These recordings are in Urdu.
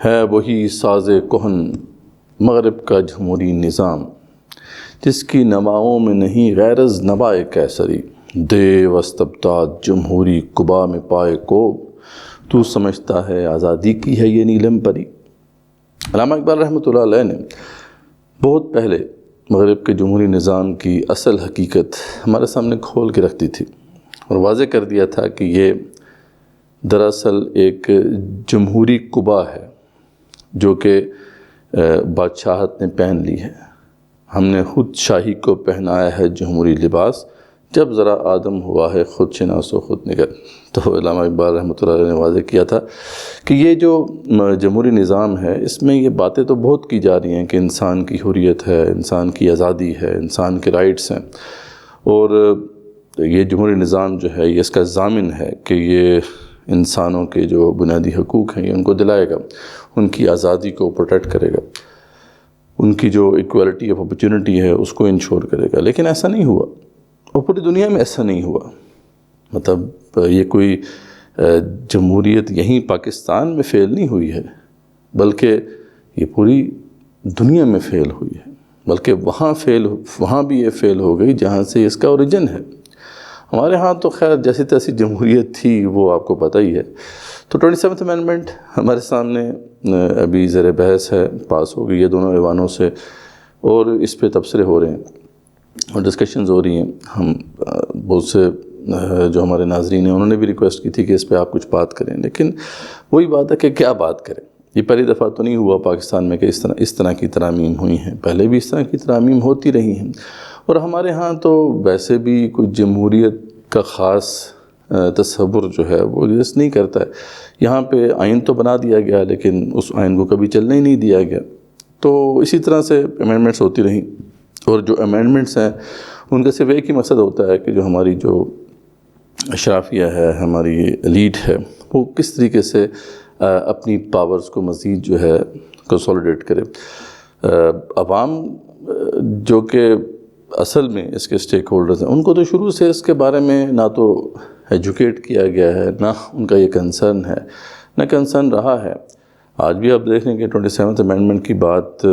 ہے وہی ساز کہن مغرب کا جمہوری نظام، جس کی نواؤں میں نہیں غیر از نوائے کیسری، دے وستبداد جمہوری قبا میں پائے کو، تو سمجھتا ہے آزادی کی ہے یہ نیلم پری۔ علامہ اقبال رحمۃ اللہ علیہ نے بہت پہلے مغرب کے جمہوری نظام کی اصل حقیقت ہمارے سامنے کھول کے رکھ دی تھی اور واضح کر دیا تھا کہ یہ دراصل ایک جمہوری قبا ہے جو کہ بادشاہت نے پہن لی ہے۔ ہم نے خود شاہی کو پہنایا ہے جمہوری لباس، جب ذرا آدم ہوا ہے خود شناس و خود نگر۔ تو علامہ اقبال رحمۃ اللہ علیہ نے واضح کیا تھا کہ یہ جو جمہوری نظام ہے، اس میں یہ باتیں تو بہت کی جا رہی ہیں کہ انسان کی حریت ہے، انسان کی آزادی ہے، انسان کے رائٹس ہیں، اور یہ جمہوری نظام جو ہے یہ اس کا ضامن ہے کہ یہ انسانوں کے جو بنیادی حقوق ہیں یہ ان کو دلائے گا، ان کی آزادی کو پروٹیکٹ کرے گا، ان کی جو ایکوالٹی آف اپرچونٹی ہے اس کو انشور کرے گا۔ لیکن ایسا نہیں ہوا، اور پوری دنیا میں ایسا نہیں ہوا۔ مطلب یہ کوئی جمہوریت یہیں پاکستان میں فیل نہیں ہوئی ہے، بلکہ یہ پوری دنیا میں فیل ہوئی ہے، بلکہ وہاں بھی یہ فیل ہو گئی جہاں سے اس کا اوریجن ہے۔ ہمارے ہاں تو خیر جیسی تیسی جمہوریت تھی وہ آپ کو پتہ ہی ہے۔ تو 27th امینڈمنٹ ہمارے سامنے ابھی زیر بحث ہے، پاس ہو گئی ہے دونوں ایوانوں سے، اور اس پہ تبصرے ہو رہے ہیں اور ڈسکشنز ہو رہی ہیں۔ ہم بہت سے جو ہمارے ناظرین ہیں انہوں نے بھی ریکویسٹ کی تھی کہ اس پہ آپ کچھ بات کریں، لیکن وہی بات ہے کہ کیا بات کریں۔ یہ پہلی دفعہ تو نہیں ہوا پاکستان میں کہ اس طرح کی ترامیم ہوئی ہیں، پہلے بھی اس طرح کی ترامیم ہوتی رہی ہیں، اور ہمارے ہاں تو ویسے بھی کوئی جمہوریت کا خاص تصور جو ہے وہ ایگزسٹ نہیں کرتا ہے۔ یہاں پہ آئین تو بنا دیا گیا لیکن اس آئین کو کبھی چلنے ہی نہیں دیا گیا۔ تو اسی طرح سے امینڈمنٹس ہوتی رہیں، اور جو امینڈمنٹس ہیں ان کا صرف ایک ہی مقصد ہوتا ہے کہ جو ہماری جو اشرافیہ ہے، ہماری ایلیٹ ہے، وہ کس طریقے سے اپنی پاورز کو مزید جو ہے کنسولیڈیٹ کرے۔ عوام جو کہ اصل میں اس کے سٹیک ہولڈرز ہیں، ان کو تو شروع سے اس کے بارے میں نہ تو ایجوکیٹ کیا گیا ہے، نہ ان کا یہ کنسرن ہے، نہ کنسرن رہا ہے۔ آج بھی آپ دیکھیں کہ 27th امینڈمنٹ کی بات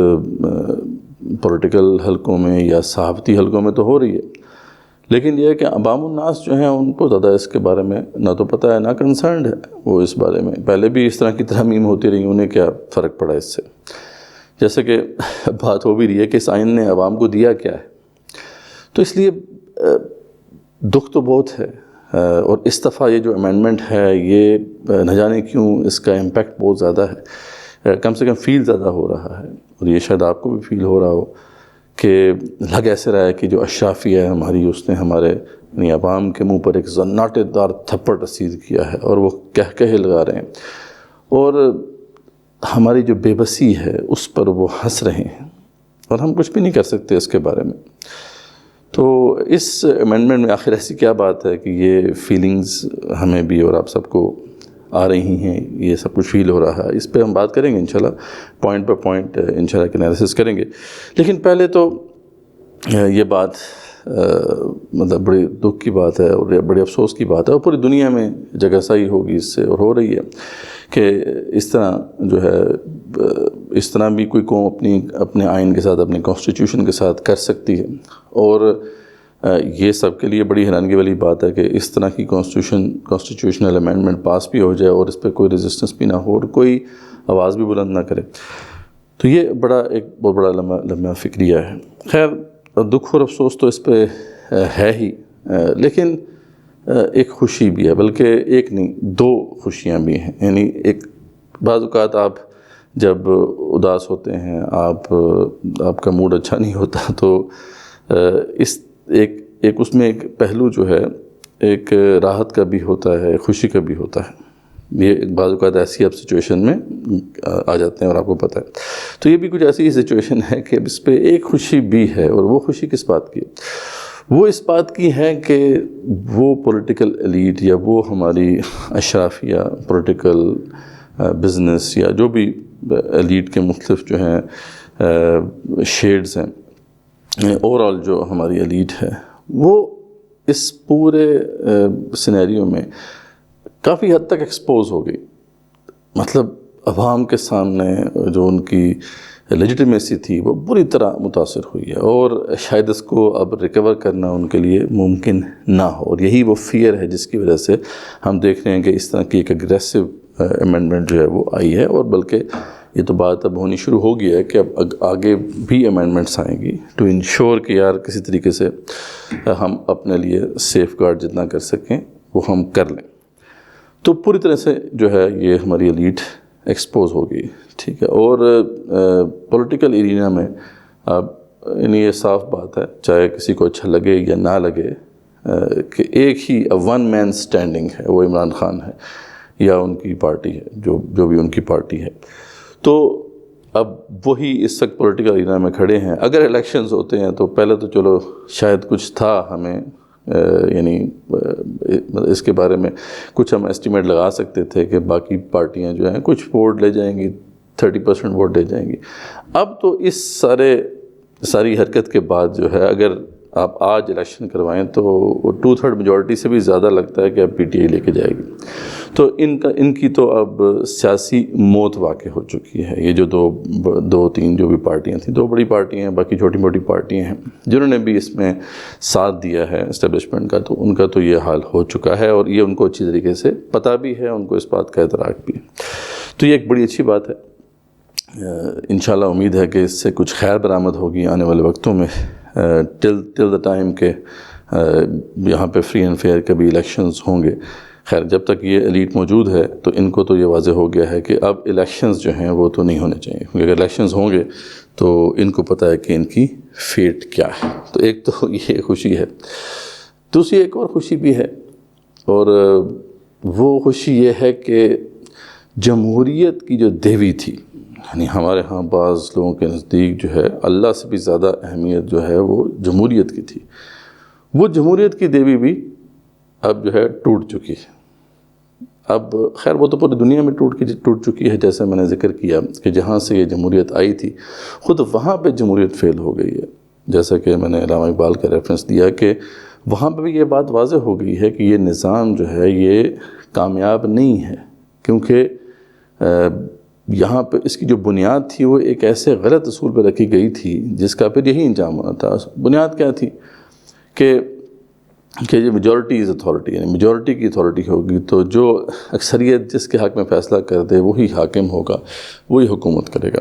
پولیٹیکل حلقوں میں یا صحافتی حلقوں میں تو ہو رہی ہے، لیکن یہ ہے کہ عوام الناس جو ہیں ان کو زیادہ اس کے بارے میں نہ تو پتہ ہے نہ کنسرنڈ ہے وہ اس بارے میں۔ پہلے بھی اس طرح کی ترامیم ہوتی رہی، انہیں کیا فرق پڑا اس سے؟ جیسے کہ بات ہو بھی رہی ہے کہ اس آئین نے عوام کو دیا کیا ہے، تو اس لیے دکھ تو بہت ہے، اور اس دفعہ یہ جو امینڈمنٹ ہے یہ نہ جانے کیوں اس کا امپیکٹ بہت زیادہ ہے، کم سے کم فیل زیادہ ہو رہا ہے، اور یہ شاید آپ کو بھی فیل ہو رہا ہو کہ لگ ایسے رہا ہے کہ جو اشرافیہ ہے ہماری، اس نے ہمارے یعنی عوام کے منہ پر ایک زناٹے دار تھپڑ رسید کیا ہے، اور وہ کہے لگا رہے ہیں، اور ہماری جو بے بسی ہے اس پر وہ ہنس رہے ہیں، اور ہم کچھ بھی نہیں کر سکتے اس کے بارے میں۔ تو اس امینڈمنٹ میں آخر ایسی کیا بات ہے کہ یہ فیلنگز ہمیں بھی اور آپ سب کو آ رہی ہیں، یہ سب کچھ فیل ہو رہا ہے، اس پہ ہم بات کریں گے انشاءاللہ، پوائنٹ پہ پوائنٹ انشاءاللہ انالیسس کریں گے۔ لیکن پہلے تو یہ بات مطلب بڑی دکھ کی بات ہے اور بڑے افسوس کی بات ہے، اور پوری دنیا میں جگہ سائی ہوگی اس سے، اور ہو رہی ہے کہ اس طرح جو ہے اس طرح بھی کوئی قوم اپنے آئین کے ساتھ، اپنے کانسٹیٹیوشن کے ساتھ کر سکتی ہے، اور یہ سب کے لیے بڑی حیرانگی والی بات ہے کہ اس طرح کی کانسٹیٹیوشنل امینڈمنٹ پاس بھی ہو جائے اور اس پہ کوئی ریزسٹنس بھی نہ ہو اور کوئی آواز بھی بلند نہ کرے۔ تو یہ ایک بہت بڑا لمحہ فکریہ ہے۔ خیر دکھ اور افسوس تو اس پہ ہے ہی، لیکن ایک خوشی بھی ہے، بلکہ ایک نہیں دو خوشیاں بھی ہیں۔ یعنی ایک بعض اوقات آپ جب اداس ہوتے ہیں، آپ کا موڈ اچھا نہیں ہوتا، تو اس میں ایک پہلو جو ہے ایک راحت کا بھی ہوتا ہے، خوشی کا بھی ہوتا ہے۔ یہ بعض اوقات ایسی آپ سچویشن میں آ جاتے ہیں اور آپ کو پتہ ہے۔ تو یہ بھی کچھ ایسی ہی سچویشن ہے کہ اس پہ ایک خوشی بھی ہے، اور وہ خوشی کس بات کی ہے؟ وہ اس بات کی ہے کہ وہ پولیٹیکل ایلیٹ یا وہ ہماری اشرافیہ، پولیٹیکل بزنس یا جو بھی ایلیٹ کے مختلف جو ہیں شیڈز ہیں، اوورال جو ہماری ایلیٹ ہے، وہ اس پورے سینیریو میں کافی حد تک ایکسپوز ہو گئی۔ مطلب عوام کے سامنے جو ان کی لیجیٹیمیسی تھی وہ بری طرح متاثر ہوئی ہے، اور شاید اس کو اب ریکور کرنا ان کے لیے ممکن نہ ہو، اور یہی وہ فیئر ہے جس کی وجہ سے ہم دیکھ رہے ہیں کہ اس طرح کی ایک اگریسو امینڈمنٹ جو ہے وہ آئی ہے، اور بلکہ یہ تو بات اب ہونی شروع ہو گئی ہے کہ اب آگے بھی امینڈمنٹس آئیں گی ٹو انشور کہ یار کسی طریقے سے ہم اپنے لیے سیف گارڈ جتنا کر سکیں وہ ہم کر لیں۔ تو پوری طرح سے جو ہے یہ ہماری ایلیٹ ایکسپوز ہو گئی، ٹھیک ہے، اور پولیٹیکل ایرینا میں اب یعنی یہ صاف بات ہے، چاہے کسی کو اچھا لگے یا نہ لگے، کہ ایک ہی ون مین سٹینڈنگ ہے، وہ عمران خان ہے یا ان کی پارٹی ہے، جو بھی ان کی پارٹی ہے۔ تو اب وہی اس وقت پولیٹیکل ایرینا میں کھڑے ہیں۔ اگر الیکشنز ہوتے ہیں تو پہلے تو چلو شاید کچھ تھا، ہمیں یعنی اس کے بارے میں کچھ ہم ایسٹیمیٹ لگا سکتے تھے کہ باقی پارٹیاں جو ہیں کچھ ووٹ لے جائیں گی، 30% ووٹ لے جائیں گی۔ اب تو اس ساری حرکت کے بعد جو ہے اگر آپ آج الیکشن کروائیں تو 2/3 میجورٹی سے بھی زیادہ لگتا ہے کہ اب پی ٹی آئی لے کے جائے گی۔ تو ان کی تو اب سیاسی موت واقع ہو چکی ہے۔ یہ جو دو تین جو بھی پارٹیاں تھیں، 2 بڑی پارٹیاں ہیں، باقی چھوٹی موٹی پارٹیاں ہیں جنہوں نے بھی اس میں ساتھ دیا ہے اسٹیبلشمنٹ کا، تو ان کا تو یہ حال ہو چکا ہے، اور یہ ان کو اچھی طریقے سے پتہ بھی ہے، ان کو اس بات کا ادراک بھی ہے۔ تو یہ ایک بڑی اچھی بات ہے۔ انشاءاللہ امید ہے کہ اس سے کچھ خیر برآمد ہوگی آنے والے وقتوں میں، ٹل دا ٹائم کہ یہاں پہ فری اینڈ فیئر کبھی الیکشنز ہوں گے۔ خیر جب تک یہ ایلیٹ موجود ہے تو ان کو تو یہ واضح ہو گیا ہے کہ اب الیکشنز جو ہیں وہ تو نہیں ہونے چاہیے، کیونکہ اگر الیکشنز ہوں گے تو ان کو پتہ ہے کہ ان کی فیٹ کیا ہے۔ تو ایک تو یہ خوشی ہے، دوسری ایک اور خوشی بھی ہے، اور وہ خوشی یہ ہے کہ جمہوریت کی جو دیوی تھی، یعنی ہمارے ہاں بعض لوگوں کے نزدیک جو ہے اللہ سے بھی زیادہ اہمیت جو ہے وہ جمہوریت کی تھی، وہ جمہوریت کی دیوی بھی اب جو ہے ٹوٹ چکی ہے۔ اب خیر وہ تو پوری دنیا میں ٹوٹ چکی ہے، جیسے میں نے ذکر کیا کہ جہاں سے یہ جمہوریت آئی تھی خود وہاں پہ جمہوریت فیل ہو گئی ہے، جیسا کہ میں نے علامہ اقبال کا ریفرنس دیا کہ وہاں پہ بھی یہ بات واضح ہو گئی ہے کہ یہ نظام جو ہے یہ کامیاب نہیں ہے، کیونکہ یہاں پہ اس کی جو بنیاد تھی وہ ایک ایسے غلط اصول پہ رکھی گئی تھی جس کا پھر یہی انجام ہونا تھا۔ بنیاد کیا تھی کہ یہ میجورٹی از اتھارٹی، یعنی میجورٹی کی اتھارٹی ہوگی تو جو اکثریت جس کے حق میں فیصلہ کر دے وہی حاکم ہوگا، وہی حکومت کرے گا۔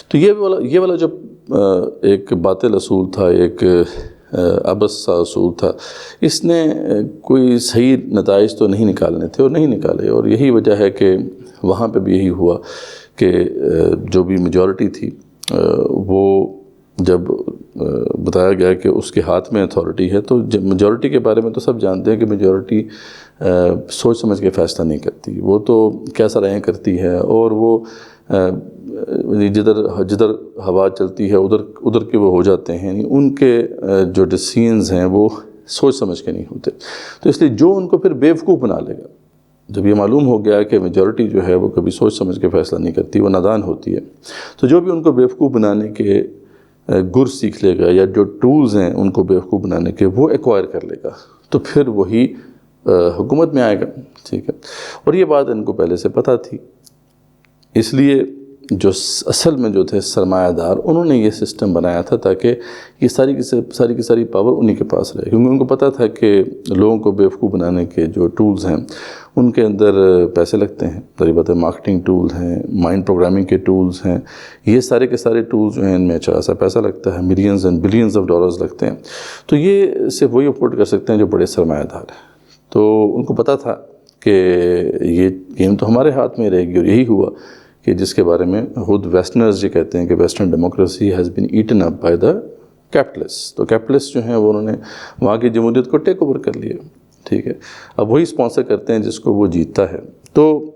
تو یہ والا جو ایک باطل اصول تھا، ایک عبث سا اصول تھا، اس نے کوئی صحیح نتائج تو نہیں نکالنے تھے اور نہیں نکالے، اور یہی وجہ ہے کہ وہاں پہ بھی یہی ہوا کہ جو بھی میجورٹی تھی وہ جب بتایا گیا کہ اس کے ہاتھ میں اتھارٹی ہے، تو میجورٹی کے بارے میں تو سب جانتے ہیں کہ میجورٹی سوچ سمجھ کے فیصلہ نہیں کرتی، وہ تو کیسا رہیں کرتی ہے، اور وہ جدھر ہوا چلتی ہے ادھر کے وہ ہو جاتے ہیں، یعنی ان کے جو ڈیسیژنز ہیں وہ سوچ سمجھ کے نہیں ہوتے۔ تو اس لیے جو ان کو پھر بیوقوف بنا لے گا، جب یہ معلوم ہو گیا کہ میجورٹی جو ہے وہ کبھی سوچ سمجھ کے فیصلہ نہیں کرتی، وہ نادان ہوتی ہے، تو جو بھی ان کو بیوقوف بنانے کے گر سیکھ لے گا یا جو ٹولز ہیں ان کو بیوقوف بنانے کے وہ ایکوائر کر لے گا، تو پھر وہی حکومت میں آئے گا، ٹھیک ہے۔ اور یہ بات ان کو پہلے سے پتہ تھی، اس لیے جو اصل میں جو تھے سرمایہ دار انہوں نے یہ سسٹم بنایا تھا تاکہ یہ ساری کی ساری پاور انہی کے پاس رہے، کیونکہ ان کو پتہ تھا کہ لوگوں کو بیوقوف بنانے کے جو ٹولز ہیں ان کے اندر پیسے لگتے ہیں، ظاہر بات ہے مارکیٹنگ ٹول ہیں، مائنڈ پروگرامنگ کے ٹولز ہیں، یہ سارے کے سارے ٹولز جو ہیں ان میں اچھا خاصا پیسہ لگتا ہے، millions and billions of dollars لگتے ہیں۔ تو یہ صرف وہی افورڈ کر سکتے ہیں جو بڑے سرمایہ دار ہیں۔ تو ان کو پتہ تھا کہ یہ گیم تو ہمارے ہاتھ میں رہے گی، اور یہی ہوا کہ جس کے بارے میں خود ویسٹرنرز یہ کہتے ہیں کہ western democracy has been eaten up by the capitalist. تو کیپٹلسٹ جو ہیں وہ انہوں نے وہاں کی جمہوریت کو ٹیک اوور کر لیا، ٹھیک ہے۔ اب وہی اسپانسر کرتے ہیں جس کو وہ جیتتا ہے۔ تو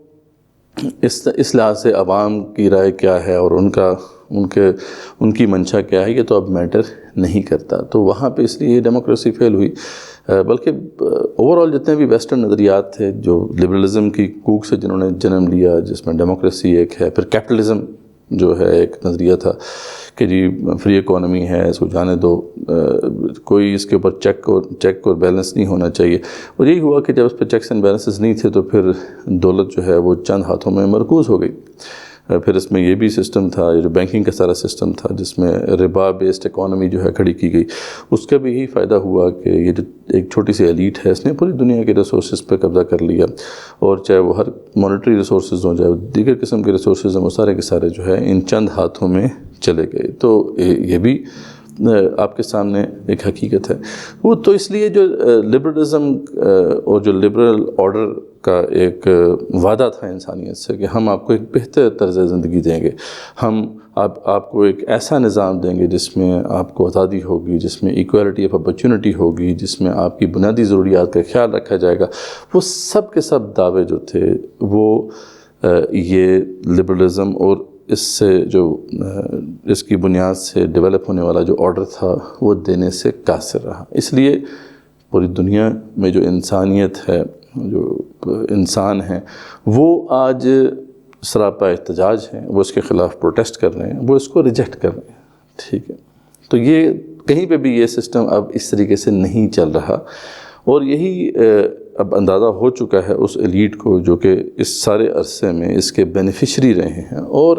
اس لحاظ سے عوام کی رائے کیا ہے اور ان کی منشا کیا ہے یہ تو اب میٹر نہیں کرتا۔ تو وہاں پہ اس لیے ڈیموکریسی فیل ہوئی، بلکہ اوورآل جتنے بھی ویسٹرن نظریات تھے جو لبرلزم کی کوک سے جنہوں نے جنم لیا، جس میں ڈیموکریسی ایک ہے، پھر کیپٹلزم جو ہے ایک نظریہ تھا کہ جی فری اکانومی ہے، اس کو جانے دو، کوئی اس کے اوپر چیک اور بیلنس نہیں ہونا چاہیے۔ اور یہی ہوا کہ جب اس پہ چیکس اینڈ بیلنسز نہیں تھے تو پھر دولت جو ہے وہ چند ہاتھوں میں مرکوز ہو گئی۔ پھر اس میں یہ بھی سسٹم تھا، یہ جو بینکنگ کا سارا سسٹم تھا جس میں ربا بیسڈ اکانومی جو ہے کھڑی کی گئی، اس کا بھی یہی فائدہ ہوا کہ یہ جو ایک چھوٹی سی ایلیٹ ہے اس نے پوری دنیا کے ریسورسز پہ قبضہ کر لیا، اور چاہے وہ ہر مانیٹری ریسورسز ہوں، چاہے وہ دیگر قسم کے ریسورسز ہوں، وہ سارے کے سارے جو ہے ان چند ہاتھوں میں چلے گئے۔ تو یہ بھی آپ کے سامنے ایک حقیقت ہے۔ وہ تو اس لیے جو لبرلزم اور جو لبرل آرڈر کا ایک وعدہ تھا انسانیت سے کہ ہم آپ کو ایک بہتر طرز زندگی دیں گے، ہم آپ کو ایک ایسا نظام دیں گے جس میں آپ کو آزادی ہوگی، جس میں ایکویلٹی آف اپرچونٹی ہوگی، جس میں آپ کی بنیادی ضروریات کا خیال رکھا جائے گا، وہ سب کے سب دعوے جو تھے وہ یہ لبرلزم اور اس سے جو اس کی بنیاد سے ڈیولپ ہونے والا جو آرڈر تھا وہ دینے سے قاصر رہا۔ اس لیے پوری دنیا میں جو انسانیت ہے، جو انسان ہیں، وہ آج سراپا احتجاج ہیں، وہ اس کے خلاف پروٹیسٹ کر رہے ہیں، وہ اس کو ریجیکٹ کر رہے ہیں، ٹھیک ہے۔ تو یہ کہیں پہ بھی یہ سسٹم اب اس طریقے سے نہیں چل رہا، اور یہی اب اندازہ ہو چکا ہے اس ایلیٹ کو جو کہ اس سارے عرصے میں اس کے بینیفیشری رہے ہیں اور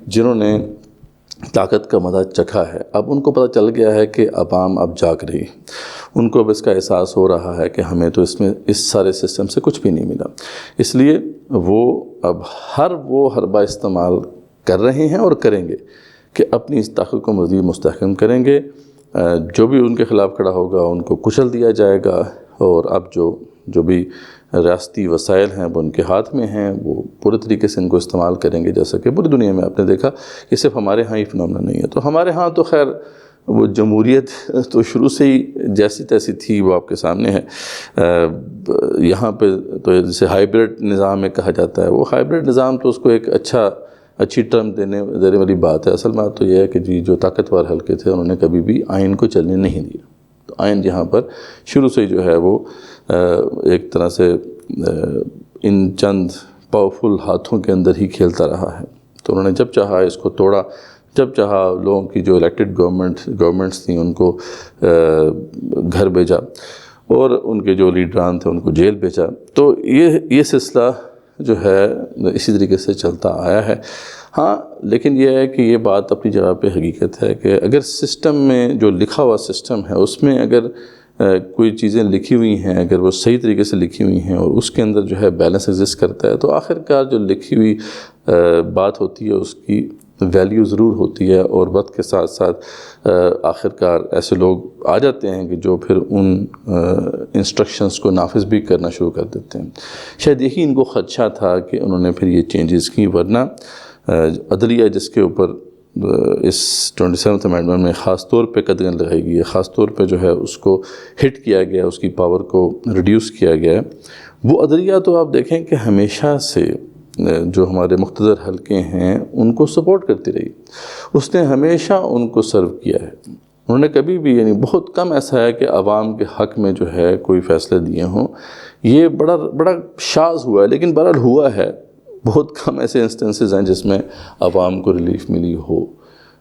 جنہوں نے طاقت کا مزہ چکھا ہے۔ اب ان کو پتہ چل گیا ہے کہ عوام اب جاگ رہی، ان کو اب اس کا احساس ہو رہا ہے کہ ہمیں تو اس میں اس سارے سسٹم سے کچھ بھی نہیں ملا، اس لیے وہ اب ہر وہ حربہ استعمال کر رہے ہیں اور کریں گے کہ اپنی اس طاقت کو مزید مستحکم کریں گے۔ جو بھی ان کے خلاف کھڑا ہوگا ان کو کچل دیا جائے گا، اور اب جو بھی ریاستی وسائل ہیں وہ ان کے ہاتھ میں ہیں، وہ پورے طریقے سے ان کو استعمال کریں گے، جیسا کہ پوری دنیا میں آپ نے دیکھا کہ صرف ہمارے ہاں ہی فنامنا نہیں ہے۔ تو ہمارے ہاں تو خیر وہ جمہوریت تو شروع سے ہی جیسی تیسی تھی، وہ آپ کے سامنے ہے۔ یہاں پہ تو جسے ہائیبرڈ نظام میں کہا جاتا ہے، وہ ہائیبرڈ نظام تو اس کو ایک اچھی ٹرم دینے والی بات ہے۔ اصل بات تو یہ ہے کہ جی جو طاقتور حلقے تھے انہوں نے کبھی بھی آئین کو چلنے نہیں دیا، تو آئین یہاں پر شروع سے جو ہے وہ ایک طرح سے ان چند پاورفل ہاتھوں کے اندر ہی کھیلتا رہا ہے۔ تو انہوں نے جب چاہا اس کو توڑا، جب چاہا لوگوں کی جو الیکٹڈ گورنمنٹس تھیں ان کو گھر بھیجا، اور ان کے جو لیڈران تھے ان کو جیل بھیجا۔ تو یہ سلسلہ جو ہے اسی طریقے سے چلتا آیا ہے۔ ہاں لیکن یہ ہے کہ یہ بات اپنی جگہ پہ حقیقت ہے کہ اگر سسٹم میں جو لکھا ہوا سسٹم ہے اس میں اگر کوئی چیزیں لکھی ہوئی ہیں، اگر وہ صحیح طریقے سے لکھی ہوئی ہیں اور اس کے اندر جو ہے بیلنس ایگزسٹ کرتا ہے، تو آخر کار جو لکھی ہوئی بات ہوتی ہے اس کی ویلیو ضرور ہوتی ہے، اور وقت کے ساتھ ساتھ آخر کار ایسے لوگ آ جاتے ہیں کہ جو پھر ان انسٹرکشنز کو نافذ بھی کرنا شروع کر دیتے ہیں۔ شاید یہی ان کو خدشہ تھا کہ انہوں نے پھر یہ چینجز کی، ورنہ عدلیہ جس کے اوپر اس 27th امینڈمنٹ میں خاص طور پہ قدغن لگائی گئی ہے، خاص طور پہ جو ہے اس کو ہٹ کیا گیا، اس کی پاور کو ریڈیوس کیا گیا ہے، وہ عدلیہ تو آپ دیکھیں کہ ہمیشہ سے جو ہمارے مقتدر حلقے ہیں ان کو سپورٹ کرتی رہی، اس نے ہمیشہ ان کو سرو کیا ہے۔ انہوں نے کبھی بھی، یعنی بہت کم ایسا ہے کہ عوام کے حق میں جو ہے کوئی فیصلے دیے ہوں، یہ بڑا شاذ ہوا ہے، لیکن بہرحال ہوا ہے۔ بہت کم ایسے انسٹنسز ہیں جس میں عوام کو ریلیف ملی ہو،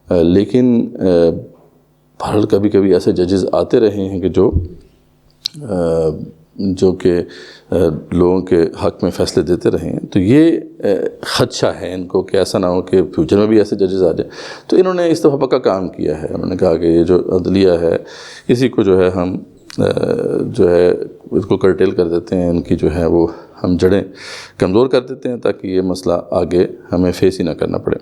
لیکن بہرحال کبھی کبھی ایسے ججز آتے رہے ہیں کہ جو کہ لوگوں کے حق میں فیصلے دیتے رہے ہیں۔ تو یہ خدشہ ہے ان کو کہ ایسا نہ ہو کہ فیوچر میں بھی ایسے ججز آ جائیں۔ تو انہوں نے اس دفعہ پکا کام کیا ہے، انہوں نے کہا کہ یہ جو عدلیہ ہے اسی کو جو ہے ہم جو ہے اس کو کرٹیل کر دیتے ہیں، ان کی جو ہے وہ ہم جڑیں کمزور کر دیتے ہیں تاکہ یہ مسئلہ آگے ہمیں فیس ہی نہ کرنا پڑے۔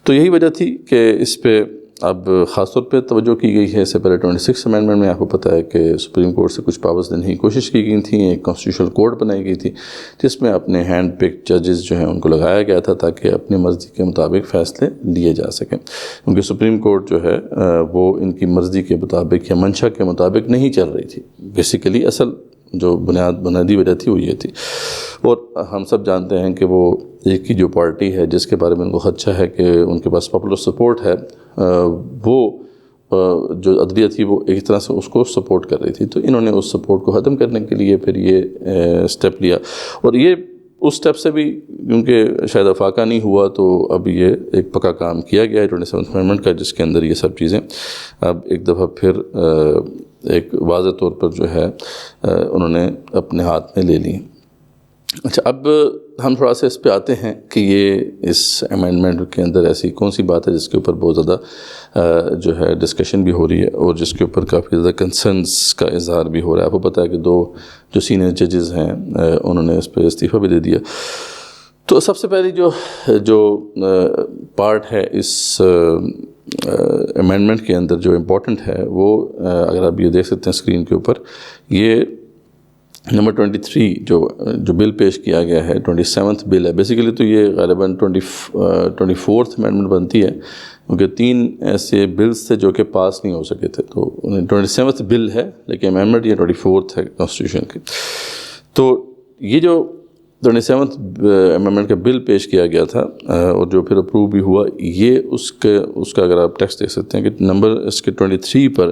تو یہی وجہ تھی کہ اس پہ اب خاص طور پہ توجہ کی گئی ہے۔ اس سے پہلے 26 امینڈمنٹ میں آپ کو پتہ ہے کہ سپریم کورٹ سے کچھ پاورز دینے کی کوشش کی گئی تھیں، ایک کانسٹیٹیوشنل کورٹ بنائی گئی تھی جس میں اپنے ہینڈ پک ججز جو ہیں ان کو لگایا گیا تھا تاکہ اپنی مرضی کے مطابق فیصلے لیے جا سکیں، کیونکہ سپریم کورٹ جو ہے وہ ان کی مرضی کے مطابق یا منشا کے مطابق نہیں چل رہی تھی۔ بیسیکلی اصل جو بنیادی وجہ تھی وہ یہ تھی، اور ہم سب جانتے ہیں کہ وہ ایک ہی جو پارٹی ہے جس کے بارے میں ان کو خدشہ ہے کہ ان کے پاس پاپولر سپورٹ ہے، وہ جو عدلیہ تھی وہ ایک طرح سے اس کو سپورٹ کر رہی تھی۔ تو انہوں نے اس سپورٹ کو ختم کرنے کے لیے پھر یہ سٹیپ لیا، اور یہ اس سٹیپ سے بھی کیونکہ شاید افاقہ نہیں ہوا تو اب یہ ایک پکا کام کیا گیا ہے 27th امینڈمنٹ کا، جس کے اندر یہ سب چیزیں اب ایک دفعہ پھر ایک واضح طور پر جو ہے انہوں نے اپنے ہاتھ میں لے لی۔ اچھا، اب ہم تھوڑا سا اس پہ آتے ہیں کہ یہ اس امینڈمنٹ کے اندر ایسی کون سی بات ہے جس کے اوپر بہت زیادہ جو ہے ڈسکشن بھی ہو رہی ہے اور جس کے اوپر کافی زیادہ کنسرنس کا اظہار بھی ہو رہا ہے. آپ کو پتہ ہے کہ 2 جو سینئر ججز ہیں انہوں نے اس پہ استعفیٰ بھی دے دیا. تو سب سے پہلی جو پارٹ ہے اس امینڈمنٹ کے اندر جو امپورٹنٹ ہے وہ اگر آپ یہ دیکھ سکتے ہیں اسکرین کے اوپر، یہ نمبر 23 جو بل پیش کیا گیا ہے 27th بل ہے. بیسیکلی تو یہ غالباً 24th امینڈمنٹ بنتی ہے کیونکہ 3 ایسے بلز تھے جو کہ پاس نہیں ہو سکے تھے، تو 27th بل ہے لیکن امینڈمنٹ یہ 24th ہے کانسٹیٹیوشن کی. تو یہ جو 27th امینڈمنٹ کا بل پیش کیا گیا تھا اور جو پھر اپروو بھی ہوا، یہ اس کا اگر آپ ٹیکسٹ دیکھ سکتے ہیں کہ نمبر اس کے 23 پر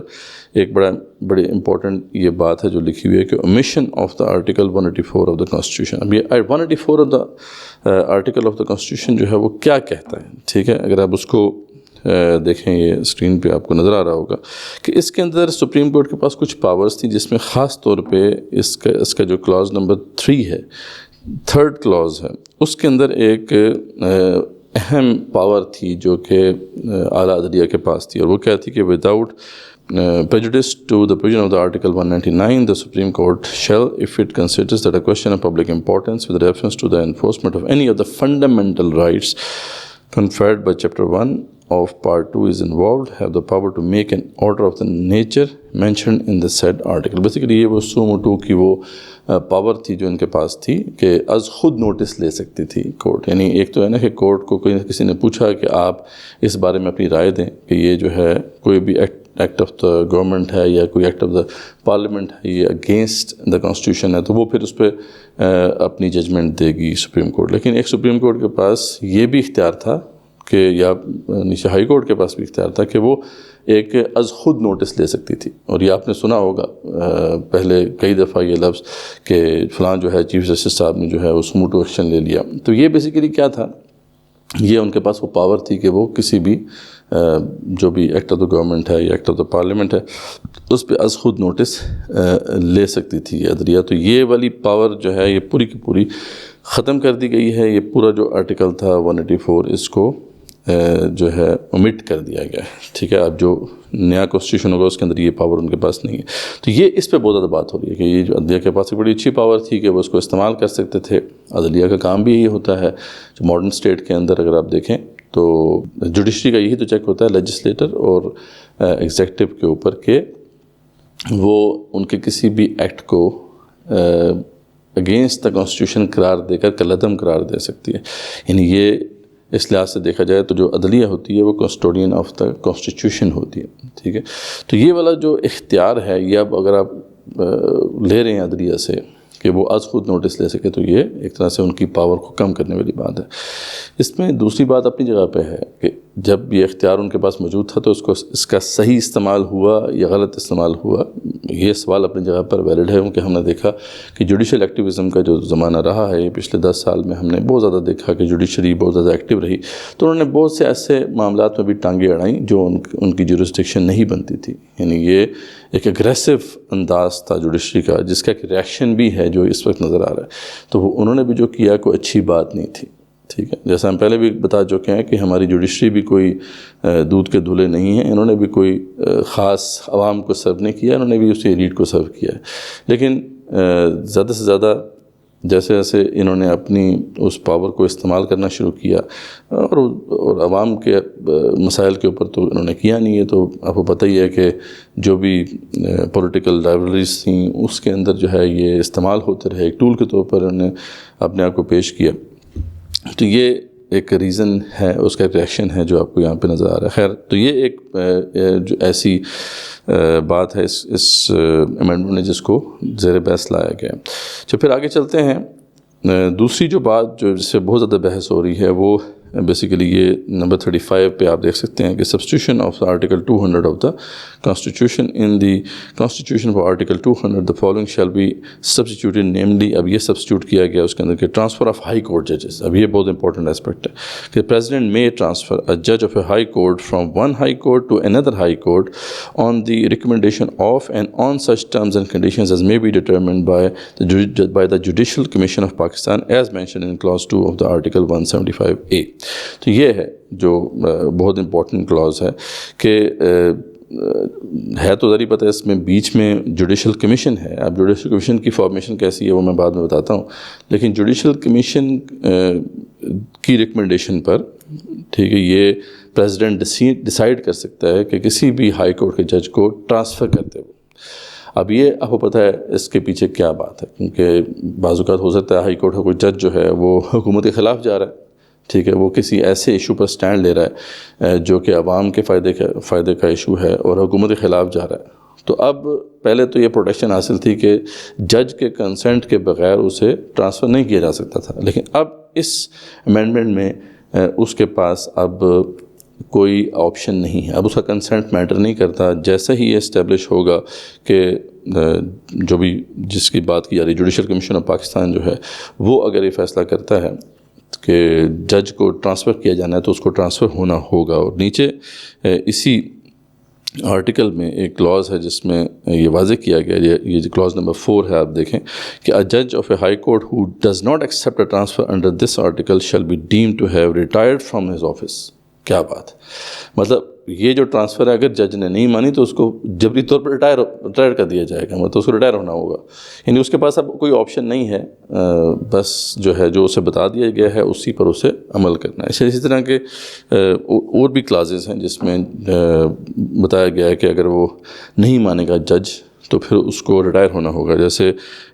ایک بڑی امپورٹنٹ یہ بات ہے جو لکھی ہوئی ہے کہ omission of the article 184 of the constitution. اب یہ 184 of the article of the constitution جو ہے وہ کیا کہتا ہے، ٹھیک ہے. اگر آپ اس کو دیکھیں، یہ اسکرین پہ آپ کو نظر آ رہا ہوگا کہ اس کے اندر سپریم کورٹ کے پاس کچھ پاورز تھیں، جس میں خاص طور پہ اس کا جو کلاز نمبر 3 ہے، 3rd کلاز ہے، اس کے اندر ایک اہم پاور تھی جو کہ اعلیٰ عدلیہ کے پاس تھی، اور وہ کیا تھی کہ without prejudice to the provision of the Article 199, the Supreme Court shall, if it considers that a question of public importance with reference to the enforcement of any of the fundamental rights conferred by Chapter 1 of Part 2 is involved, have the power to make an order of the nature mentioned in the said article. Basically یہ وہ سوموٹو کی وہ پاور تھی جو ان کے پاس تھی کہ از خود نوٹس لے سکتی تھی کورٹ. یعنی ایک تو ہے نا کہ کورٹ کو کسی نے پوچھا کہ آپ اس بارے میں اپنی رائے دیں کہ یہ جو ہے کوئی بھی ایکٹ آف دا گورنمنٹ ہے یا کوئی ایکٹ آف دا پارلیمنٹ ہے، یہ اگینسٹ دا کانسٹیٹیوشن ہے، تو وہ پھر اس پہ اپنی ججمنٹ دے گی سپریم کورٹ. لیکن ایک سپریم کورٹ کے پاس یہ بھی اختیار تھا کہ یا نیچے ہائی کورٹ کے پاس بھی اختیار تھا کہ وہ ایک از خود نوٹس لے سکتی تھی. اور یہ آپ نے سنا ہوگا پہلے کئی دفعہ یہ لفظ کہ فلاں جو ہے چیف جسٹس صاحب نے جو ہے وہ سموٹو ایکشن لے لیا. تو یہ بیسیکلی کیا تھا، یہ ان کے پاس وہ پاور تھی کہ وہ کسی بھی جو بھی ایکٹ آف دا گورنمنٹ ہے یا ایکٹ آف دا پارلیمنٹ ہے اس پہ از خود نوٹس لے سکتی تھی عدلیہ. تو یہ والی پاور جو ہے یہ پوری کی پوری ختم کر دی گئی ہے. یہ پورا جو آرٹیکل تھا 184 اس کو جو ہے omit کر دیا گیا ہے، ٹھیک ہے. اب جو نیا کانسٹیٹیوشن ہوگا اس کے اندر یہ پاور ان کے پاس نہیں ہے. تو یہ اس پہ بہت زیادہ بات ہو رہی ہے کہ یہ جو عدلیہ کے پاس ایک بڑی اچھی پاور تھی کہ وہ اس کو استعمال کر سکتے تھے. عدلیہ کا کام بھی یہی ہوتا ہے جو ماڈرن اسٹیٹ کے اندر اگر آپ دیکھیں تو جوڈیشری کا یہی تو چیک ہوتا ہے لیجسلیٹر اور ایگزیکٹو کے اوپر کہ وہ ان کے کسی بھی ایکٹ کو اگینسٹ دا کانسٹیٹیوشن قرار دے کر کالعدم قرار دے سکتی ہے. یعنی یہ اس لحاظ سے دیکھا جائے تو جو عدلیہ ہوتی ہے وہ کسٹوڈین آف دا کانسٹیٹیوشن ہوتی ہے، ٹھیک ہے. تو یہ والا جو اختیار ہے یہ اب اگر آپ لے رہے ہیں عدلیہ سے کہ وہ از خود نوٹس لے سکے تو یہ ایک طرح سے ان کی پاور کو کم کرنے والی بات ہے. اس میں دوسری بات اپنی جگہ پہ ہے کہ جب یہ اختیار ان کے پاس موجود تھا تو اس کا صحیح استعمال ہوا یا غلط استعمال ہوا، یہ سوال اپنی جگہ پر ویلڈ ہے. کیونکہ ہم نے دیکھا کہ جوڈیشل ایکٹیویزم کا جو زمانہ رہا ہے یہ پچھلے 10 سال میں ہم نے بہت زیادہ دیکھا کہ جوڈیشری بہت زیادہ ایکٹیو رہی. تو انہوں نے بہت سے ایسے معاملات میں بھی ٹانگیں اڑائیں جو ان کی جورسڈکشن نہیں بنتی تھی. یعنی یہ ایک اگریسو انداز تھا جوڈیشری کا جس کا ایک ریئیکشن بھی ہے جو اس وقت نظر آ رہا ہے. تو انہوں نے بھی جو کیا کوئی اچھی بات نہیں تھی، ٹھیک ہے. جیسا ہم پہلے بھی بتا چکے ہیں کہ ہماری جوڈیشری بھی کوئی دودھ کے دھلے نہیں ہیں. انہوں نے بھی کوئی خاص عوام کو سرو نہیں کیا، انہوں نے بھی اسی ایلیٹ کو سرو کیا ہے. لیکن زیادہ سے زیادہ جیسے جیسے انہوں نے اپنی اس پاور کو استعمال کرنا شروع کیا اور عوام کے مسائل کے اوپر تو انہوں نے کیا نہیں ہے. تو آپ کو پتہ ہی ہے کہ جو بھی پولیٹیکل رائیولریز تھیں اس کے اندر جو ہے یہ استعمال ہوتے رہے، ایک ٹول کے طور پر انہوں نے اپنے آپ کو پیش کیا. تو یہ ایک ریزن ہے، اس کا ایک ریئیکشن ہے جو آپ کو یہاں پہ نظر آ رہا ہے. خیر، تو یہ ایک جو ایسی بات ہے اس امینڈمنٹ نے جس کو زیر بحث لایا گیا. پھر آگے چلتے ہیں. دوسری جو بات جو جس سے بہت زیادہ بحث ہو رہی ہے وہ بیسیکلی یہ نمبر 35 پہ آپ دیکھ سکتے ہیں کہ substitution of article 200 of the constitution in the constitution for article 200 the following shall be substituted namely. اب یہ سبسٹیوٹ کیا گیا اس کے اندر کہ ٹرانسفر آف ہائی کورٹ ججز. اب یہ بہت امپورٹنٹ اسپیکٹ ہے کہ پریزیڈنٹ میں ٹرانسفر اے جج of a high court from one high court to another high court on the recommendation of and on such terms and conditions as may be determined by the Judicial Commission of Pakistan as mentioned in clause 2 of the article 175A. تو یہ ہے جو بہت امپورٹنٹ کلاز ہے کہ ہے تو ذریعہ پتہ ہے اس میں بیچ میں جوڈیشل کمیشن ہے. اب جوڈیشل کمیشن کی فارمیشن کیسی ہے وہ میں بعد میں بتاتا ہوں, لیکن جوڈیشل کمیشن کی ریکمنڈیشن پر ٹھیک ہے یہ پریزیڈنٹ ڈیسائیڈ کر سکتا ہے کہ کسی بھی ہائی کورٹ کے جج کو ٹرانسفر کرتے ہوئے. اب یہ آپ کو پتہ ہے اس کے پیچھے کیا بات ہے, کیونکہ بعض اوقات ہو سکتا ہے ہائی کورٹ کا کوئی جج جو ہے وہ حکومت کے خلاف جا رہا ہے, ٹھیک ہے, وہ کسی ایسے ایشو پر سٹینڈ لے رہا ہے جو کہ عوام کے فائدے کا ایشو ہے اور حکومت کے خلاف جا رہا ہے. تو اب پہلے تو یہ پروٹیکشن حاصل تھی کہ جج کے کنسنٹ کے بغیر اسے ٹرانسفر نہیں کیا جا سکتا تھا, لیکن اب اس امینڈمنٹ میں اس کے پاس اب کوئی آپشن نہیں ہے, اب اس کا کنسنٹ میٹر نہیں کرتا. جیسے ہی یہ اسٹیبلش ہوگا کہ جو بھی جس کی بات کی جا رہی جوڈیشل کمیشن آف پاکستان جو ہے وہ اگر یہ فیصلہ کرتا ہے کہ جج کو ٹرانسفر کیا جانا ہے تو اس کو ٹرانسفر ہونا ہوگا. اور نیچے اسی آرٹیکل میں ایک کلاز ہے جس میں یہ واضح کیا گیا, یہ کلاز نمبر 4 ہے, آپ دیکھیں کہ a judge of a high court who does not accept a transfer under this article shall be deemed to have retired from his office. کیا بات, مطلب یہ جو ٹرانسفر ہے اگر جج نے نہیں مانی تو اس کو جبری طور پر ریٹائر کر دیا جائے گا, مطلب اس کو ریٹائر ہونا ہوگا. یعنی اس کے پاس اب کوئی آپشن نہیں ہے, بس جو ہے جو اسے بتا دیا گیا ہے اسی پر اسے عمل کرنا ہے. اسی طرح کے اور بھی کلازز ہیں جس میں بتایا گیا ہے کہ اگر وہ نہیں مانے گا جج تو پھر اس کو ریٹائر ہونا ہوگا. جیسے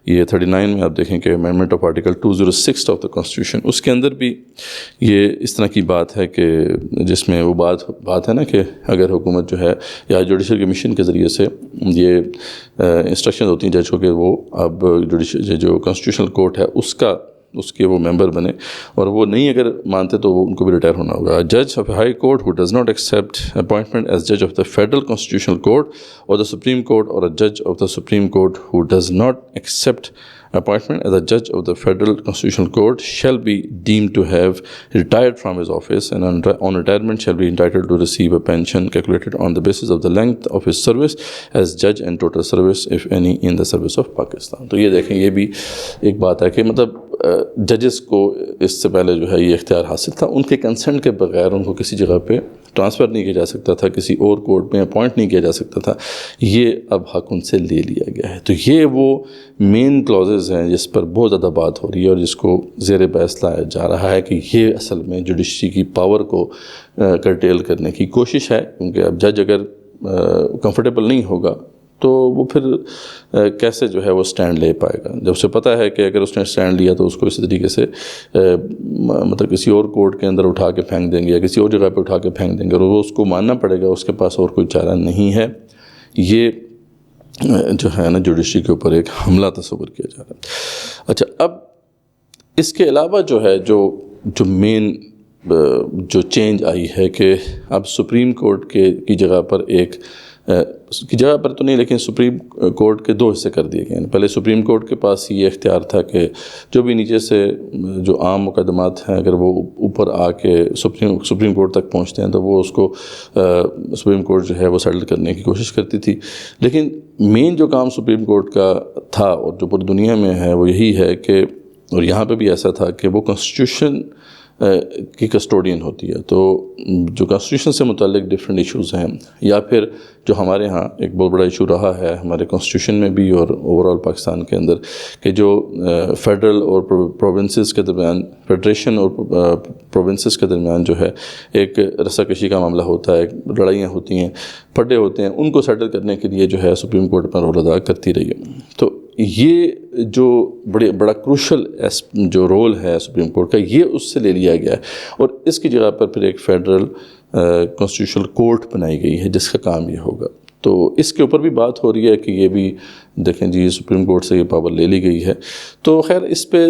یہ 39 میں آپ دیکھیں کہ amendment of article 206 of the constitution, اس کے اندر بھی یہ اس طرح کی بات ہے کہ جس میں وہ بات ہے نا کہ اگر حکومت جو ہے یا جوڈیشل کمیشن کے ذریعے سے یہ انسٹرکشن ہوتی ہیں جج کو کہ وہ اب جو کانسٹیٹیوشنل کورٹ ہے اس کے وہ ممبر بنے, اور وہ نہیں اگر مانتے تو وہ ان کو بھی ریٹائر ہونا ہوگا. جج of a high court who does not accept appointment as judge of the federal constitutional court or the supreme court, or a judge of the supreme court who does not accept appointment as a judge of the federal constitutional court shall be deemed to have retired from his office and on retirement shall be entitled to receive a pension calculated on the basis of the length of his service as judge and total service if any in the service of Pakistan. تو یہ دیکھیں یہ بھی ایک بات ہے کہ مطلب ججز کو اس سے پہلے جو ہے یہ اختیار حاصل تھا, ان کے کنسنٹ کے بغیر ان کو کسی جگہ پہ ٹرانسفر نہیں کیا جا سکتا تھا, کسی اور کورٹ میں اپوائنٹ نہیں کیا جا سکتا تھا. یہ اب حق ان سے لے لیا گیا ہے. تو یہ وہ مین کلازز ہیں جس پر بہت زیادہ بات ہو رہی ہے اور جس کو زیر بحث لایا جا رہا ہے کہ یہ اصل میں جوڈیشری کی پاور کو کرٹیل کرنے کی کوشش ہے, کیونکہ اب جج اگر کمفرٹیبل نہیں ہوگا تو وہ پھر کیسے جو ہے وہ سٹینڈ لے پائے گا, جب اسے پتہ ہے کہ اگر اس نے سٹینڈ لیا تو اس کو اسی طریقے سے مطلب کسی اور کورٹ کے اندر اٹھا کے پھینک دیں گے یا کسی اور جگہ پہ اٹھا کے پھینک دیں گے, اور وہ اس کو ماننا پڑے گا, اس کے پاس اور کوئی چارہ نہیں ہے. یہ جو ہے نا جوڈیشری کے اوپر ایک حملہ تصور کیا جا رہا ہے. اچھا, اب اس کے علاوہ جو ہے جو مین جو چینج آئی ہے کہ اب سپریم کورٹ کی جگہ پر کی جگہ پر تو نہیں, لیکن سپریم کورٹ کے 2 حصے کر دیے گئے ہیں. پہلے سپریم کورٹ کے پاس یہ اختیار تھا کہ جو بھی نیچے سے جو عام مقدمات ہیں اگر وہ اوپر آ کے سپریم کورٹ تک پہنچتے ہیں تو وہ اس کو سپریم کورٹ جو ہے وہ سیٹل کرنے کی کوشش کرتی تھی. لیکن مین جو کام سپریم کورٹ کا تھا اور جو پوری دنیا میں ہے وہ یہی ہے کہ, اور یہاں پہ بھی ایسا تھا کہ وہ کانسٹیٹیوشن کی کسٹوڈین ہوتی ہے. تو جو کانسٹیٹیوشن سے متعلق ڈفرینٹ ایشوز ہیں, یا پھر جو ہمارے ہاں ایک بہت بڑا ایشو رہا ہے ہمارے کانسٹیٹیوشن میں بھی اور اوور آل پاکستان کے اندر, کہ جو فیڈرل اور پروونسز کے درمیان, فیڈریشن اور پروونسز کے درمیان جو ہے ایک رسا کشی کا معاملہ ہوتا ہے, لڑائیاں ہوتی ہیں, پھڈے ہوتے ہیں, ان کو سیٹل کرنے کے لیے جو ہے سپریم کورٹ اپنا رول ادا کرتی رہی ہے. تو یہ جو بڑا کروشل جو رول ہے سپریم کورٹ کا, یہ اس سے لے لیا گیا ہے, اور اس کی جگہ پر پھر ایک فیڈرل کانسٹیٹیوشنل کورٹ بنائی گئی ہے جس کا کام یہ ہوگا. تو اس کے اوپر بھی بات ہو رہی ہے کہ یہ بھی دیکھیں جی سپریم کورٹ سے یہ پاور لے لی گئی ہے. تو خیر اس پہ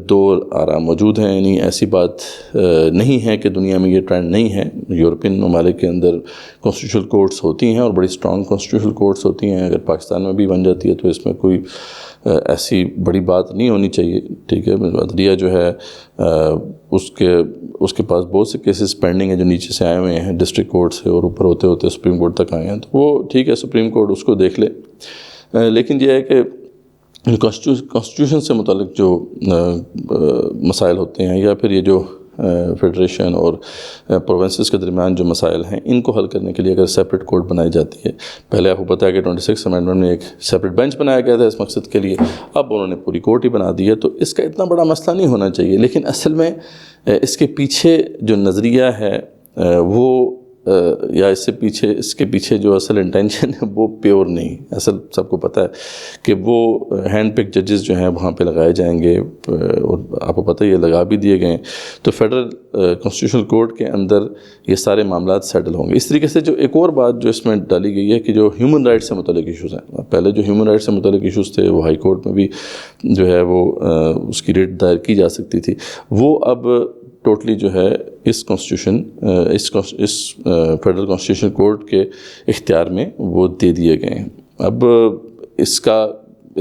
دو آراء موجود ہیں. یعنی ایسی بات نہیں ہے کہ دنیا میں یہ ٹرینڈ نہیں ہے. یورپین ممالک کے اندر کانسٹیٹیوشنل کورٹس ہوتی ہیں اور بڑی اسٹرانگ کانسٹیٹیوشنل کورٹس ہوتی ہیں. اگر پاکستان میں بھی بن جاتی ہے تو اس میں کوئی ایسی بڑی بات نہیں ہونی چاہیے. ٹھیک ہے, عدلیہ جو ہے اس کے پاس بہت سے کیسز پینڈنگ ہیں جو نیچے سے آئے ہوئے ہیں ڈسٹرکٹ کورٹ سے اور اوپر ہوتے ہوتے سپریم کورٹ تک آئے ہیں. تو وہ ٹھیک ہے, سپریم کورٹ اس کو دیکھ لے. لیکن یہ ہے کہ کانسٹیٹیوشن سے متعلق جو مسائل ہوتے ہیں یا پھر یہ جو فیڈریشن اور پروونسز کے درمیان جو مسائل ہیں ان کو حل کرنے کے لیے اگر سیپریٹ کورٹ بنائی جاتی ہے, پہلے آپ کو پتہ ہے کہ 26 امینڈمنٹ میں ایک سیپریٹ بینچ بنایا گیا تھا اس مقصد کے لیے, اب انہوں نے پوری کورٹ ہی بنا دی ہے. تو اس کا اتنا بڑا مسئلہ نہیں ہونا چاہیے. لیکن اصل میں اس کے پیچھے جو نظریہ ہے وہ یا اس کے پیچھے جو اصل انٹینشن ہے وہ پیور نہیں. اصل سب کو پتہ ہے کہ وہ ہینڈ پک ججز جو ہیں وہاں پہ لگائے جائیں گے اور آپ کو پتہ ہے یہ لگا بھی دیے گئے ہیں. تو فیڈرل کانسٹیٹیوشنل کورٹ کے اندر یہ سارے معاملات سیٹل ہوں گے. اس طریقے سے جو ایک اور بات جو اس میں ڈالی گئی ہے کہ جو ہیومن رائٹ سے متعلق ایشوز ہیں, پہلے جو ہیومن رائٹ سے متعلق ایشوز تھے وہ ہائی کورٹ میں بھی جو ہے وہ اس کی ریٹ دائر کی جا سکتی تھی, وہ اب ٹوٹلی جو ہے اس فیڈرل کانسٹیٹیوشن کورٹ کے اختیار میں وہ دے دیے گئے ہیں. اب اس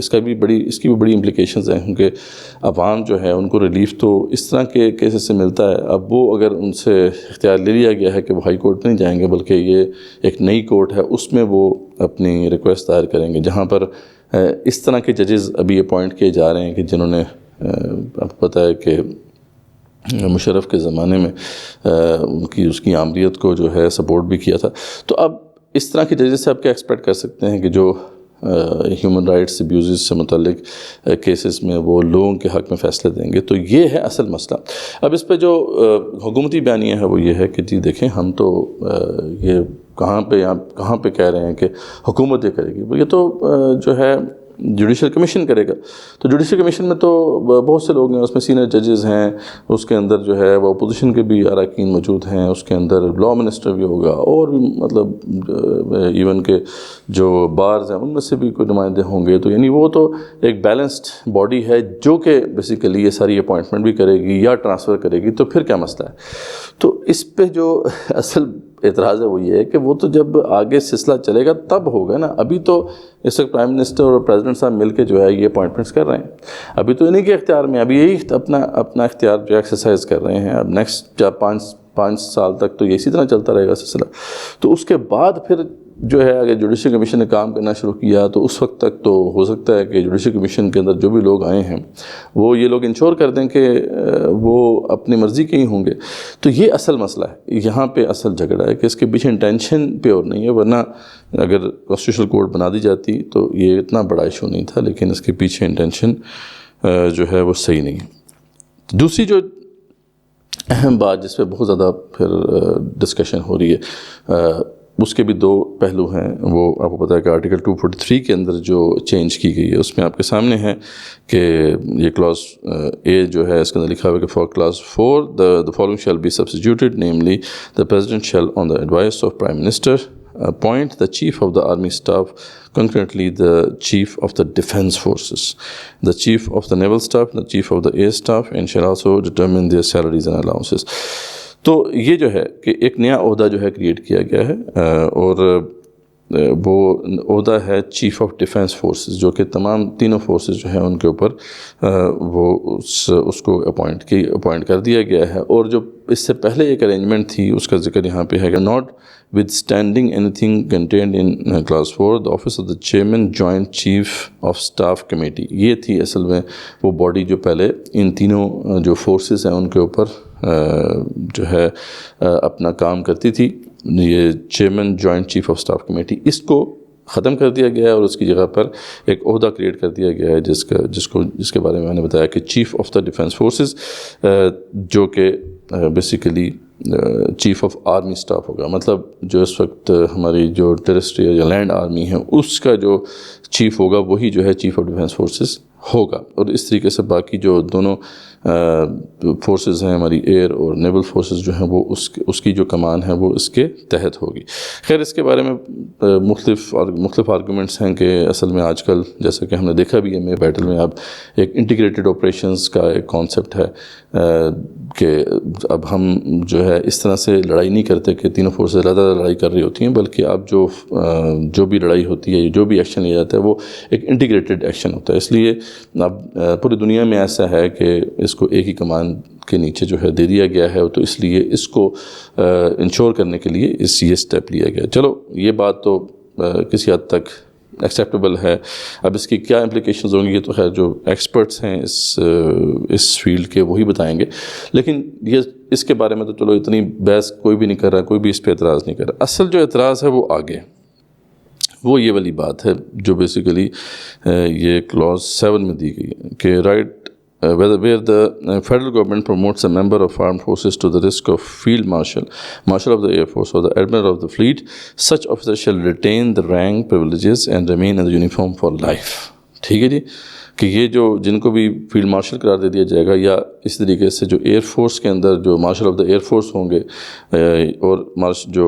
کی بھی بڑی امپلیکیشنز ہیں کیونکہ عوام جو ہے ان کو ریلیف تو اس طرح کے کیسز سے ملتا ہے. اب وہ اگر ان سے اختیار لے لیا گیا ہے کہ وہ ہائی کورٹ نہیں جائیں گے بلکہ یہ ایک نئی کورٹ ہے اس میں وہ اپنی ریکویسٹ دائر کریں گے, جہاں پر اس طرح کے ججز ابھی اپوائنٹ کیے جا رہے ہیں کہ جنہوں نے آپ کو پتہ ہے کہ مشرف کے زمانے میں اس کی آمریت کو جو ہے سپورٹ بھی کیا تھا. تو اب اس طرح کے ججز سے آپ کیا ایکسپیکٹ کر سکتے ہیں کہ جو ہیومن رائٹس ابیوزز سے متعلق کیسز میں وہ لوگوں کے حق میں فیصلے دیں گے. تو یہ ہے اصل مسئلہ. اب اس پہ جو حکومتی بیانیہ ہے وہ یہ ہے کہ جی دیکھیں ہم تو یہ کہاں پہ کہہ رہے ہیں کہ حکومت یہ کرے گی, یہ تو جو ہے جوڈیشل کمیشن کرے گا. تو جوڈیشل کمیشن میں تو بہت سے لوگ ہیں, اس میں سینئر ججز ہیں, اس کے اندر جو ہے وہ اپوزیشن کے بھی اراکین موجود ہیں, اس کے اندر لا منسٹر بھی ہوگا اور بھی مطلب ایون کہ جو بارز ہیں ان میں سے بھی کوئی نمائندے ہوں گے. تو یعنی وہ تو ایک بیلنسڈ باڈی ہے جو کہ بیسیکلی یہ ساری اپوائنٹمنٹ بھی کرے گی یا ٹرانسفر کرے گی. تو پھر کیا مسئلہ ہے؟ تو اس پہ جو اصل اعتراض ہے وہ یہ ہے کہ وہ تو جب آگے سلسلہ چلے گا تب ہوگا نا. ابھی تو اس وقت پرائم منسٹر اور پریزیڈنٹ صاحب مل کے جو ہے یہ اپوائنٹمنٹس کر رہے ہیں. ابھی تو انہیں کے اختیار میں, ابھی یہی اپنا اختیار جو ایکسرسائز کر رہے ہیں. اب نیکسٹ 5 سال تک تو یہ اسی طرح چلتا رہے گا سلسلہ. تو اس کے بعد پھر جو ہے اگر جوڈیشل کمیشن نے کام کرنا شروع کیا تو اس وقت تک تو ہو سکتا ہے کہ جوڈیشل کمیشن کے اندر جو بھی لوگ آئے ہیں وہ یہ لوگ انشور کر دیں کہ وہ اپنی مرضی کے ہی ہوں گے. تو یہ اصل مسئلہ ہے, یہاں پہ اصل جھگڑا ہے کہ اس کے پیچھے انٹینشن پیور نہیں ہے. ورنہ اگر کانسٹیٹیوشنل کورٹ بنا دی جاتی تو یہ اتنا بڑا ایشو نہیں تھا, لیکن اس کے پیچھے انٹینشن جو ہے وہ صحیح نہیں ہے. دوسری جو اہم بات جس پہ بہت زیادہ پھر ڈسکشن ہو رہی ہے اس کے بھی دو پہلو ہیں. وہ آپ کو پتہ ہے کہ آرٹیکل 243 کے اندر جو چینج کی گئی ہے اس میں آپ کے سامنے ہے کہ یہ کلاس اے جو ہے اس کے اندر لکھا ہوا ہے کہ for class 4 the following shall be substituted, namely the president shall on the advice of prime minister appoint the chief of the army staff, concurrently the chief of the defense forces, the chief of the naval staff, the chief of the air staff, and shall also determine their salaries and allowances. تو یہ جو ہے کہ ایک نیا عہدہ جو ہے کریٹ کیا گیا ہے اور وہ عہدہ ہے چیف آف ڈیفینس فورسز, جو کہ تمام تینوں فورسز جو ہیں ان کے اوپر وہ اس کو اپوائنٹ کر دیا گیا ہے. اور جو اس سے پہلے ایک ارینجمنٹ تھی اس کا ذکر یہاں پہ ہے کہ not withstanding anything contained in clause 4 the office of the chairman joint chief of staff committee. یہ تھی اصل میں وہ باڈی جو پہلے ان تینوں جو فورسز ہیں ان کے اوپر جو ہے اپنا کام کرتی تھی. یہ chairman joint chief of staff committee, اس کو ختم کر دیا گیا ہے اور اس کی جگہ پر ایک عہدہ کریٹ کر دیا گیا ہے جس کے بارے میں میں نے بتایا کہ chief of the defence forces, جو کہ basically chief of army staff ہوگا. مطلب جو اس وقت ہماری جو ٹیرسٹریل یا لینڈ آرمی ہے اس کا جو چیف ہوگا وہی جو ہے چیف آف ڈیفینس فورسز ہوگا. اور اس طریقے سے باقی جو دونوں فورسز ہیں ہماری ایئر اور نیول فورسز جو ہیں وہ اس کی جو کمان ہے وہ اس کے تحت ہوگی۔ خیر اس کے بارے میں مختلف آرگومنٹس ہیں کہ اصل میں آج کل جیسا کہ ہم نے دیکھا بھی ہے بیٹل میں اب ایک انٹیگریٹڈ آپریشنز کا ایک کانسیپٹ ہے کہ اب ہم جو ہے اس طرح سے لڑائی نہیں کرتے کہ تینوں فورسز زیادہ لڑائی کر رہی ہوتی ہیں، بلکہ اب جو بھی لڑائی ہوتی ہے، جو بھی ایکشن لیا جاتا ہے وہ ایک انٹیگریٹڈ ایکشن ہوتا ہے۔ اس لیے اب پوری دنیا میں ایسا ہے کہ اس کو ایک ہی کمان کے نیچے جو ہے دے دیا گیا ہے، تو اس لیے اس کو انشور کرنے کے لیے یہ اسٹیپ لیا گیا۔ چلو یہ بات تو کسی حد تک ایکسیپٹیبل ہے۔ اب اس کی کیا امپلیکیشنز ہوں گی یہ تو خیر جو ایکسپرٹس ہیں اس فیلڈ کے وہی بتائیں گے، لیکن اس کے بارے میں تو چلو اتنی بحث کوئی بھی نہیں کر رہا، کوئی بھی اس پہ اعتراض نہیں کر رہا۔ اصل جو اعتراض ہے وہ آگے، وہ یہ والی بات ہے جو بیسیکلی یہ کلاز 7 میں دی گئی ہے کہ right where the federal government promotes a member of armed forces to the risk of field marshal of the air force or the admiral of the fleet, such officer shall retain the rank, privileges and remain in the uniform for life۔ ٹھیک ہے جی، کہ یہ جو جن کو بھی فیلڈ مارشل قرار دے دیا جائے گا، یا اس طریقے سے جو ایئر فورس کے اندر جو martial of the air force ہوں گے، اور جو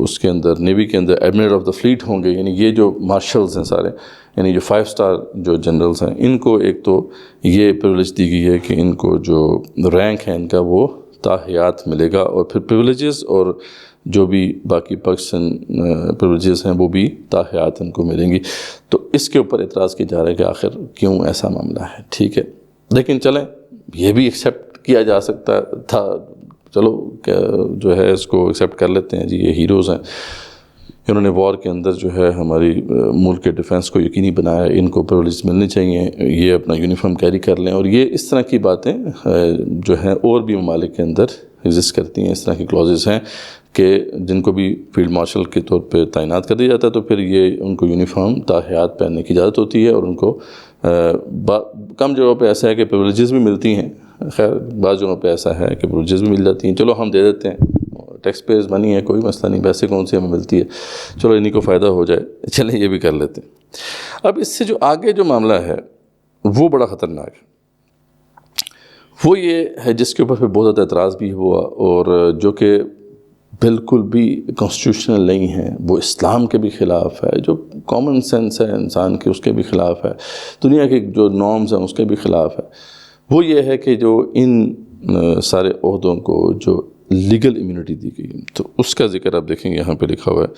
اس کے اندر نیوی کے اندر ایڈمرل آف دا فلیٹ ہوں گے، یعنی یہ جو مارشلز ہیں سارے، یعنی جو 5 اسٹار جو جنرلز ہیں، ان کو ایک تو یہ پریولیج دی گئی ہے کہ ان کو جو رینک ہے ان کا وہ تاحیات ملے گا، اور پھر پریولیجز اور جو بھی باقی پرکس پریولیجز ہیں وہ بھی تاحیات ان کو ملیں گی۔ تو اس کے اوپر اعتراض کیا جا رہا ہے کہ آخر کیوں ایسا معاملہ ہے، ٹھیک ہے، لیکن چلیں یہ بھی ایکسیپٹ کیا جا سکتا تھا، چلو جو ہے اس کو ایکسیپٹ کر لیتے ہیں جی، یہ ہیروز ہیں، انہوں نے وار کے اندر جو ہے ہماری ملک کے ڈیفنس کو یقینی بنایا، ان کو پریولیج ملنی چاہیے، یہ اپنا یونیفارم کیری کر لیں، اور یہ اس طرح کی باتیں جو ہیں اور بھی ممالک کے اندر ایگزسٹ کرتی ہیں، اس طرح کی کلوزز ہیں کہ جن کو بھی فیلڈ مارشل کے طور پہ تعینات کر دیا جاتا ہے تو پھر یہ ان کو یونیفارم تاحیات پہننے کی اجازت ہوتی ہے، اور ان کو کم جگہوں پہ ایسا ہے کہ پریولیجز بھی ملتی ہیں، خیر بعض جگہوں پہ ایسا ہے کہ پریولیجز بھی مل جاتی ہیں، چلو ہم دے دیتے ہیں، ٹیکس پیز منی ہے، کوئی مسئلہ نہیں، ویسے کون سی ہمیں ملتی ہے، چلو انہیں کو فائدہ ہو جائے، چلیں یہ بھی کر لیتے ہیں۔ اب اس سے جو آگے جو معاملہ ہے وہ بڑا خطرناک ہے، وہ یہ ہے جس کے اوپر پھر بہت زیادہ اعتراض بھی ہوا، اور جو کہ بالکل بھی کانسٹیٹیوشنل نہیں ہے، وہ اسلام کے بھی خلاف ہے، جو کامن سینس ہے انسان کے اس کے بھی خلاف ہے، دنیا کے جو نارمز ہیں اس کے بھی خلاف ہے۔ وہ یہ ہے کہ جو ان سارے عہدوں کو جو لیگل امیونٹی دی گئی، تو اس کا ذکر آپ دیکھیں گے یہاں پہ لکھا ہوا ہے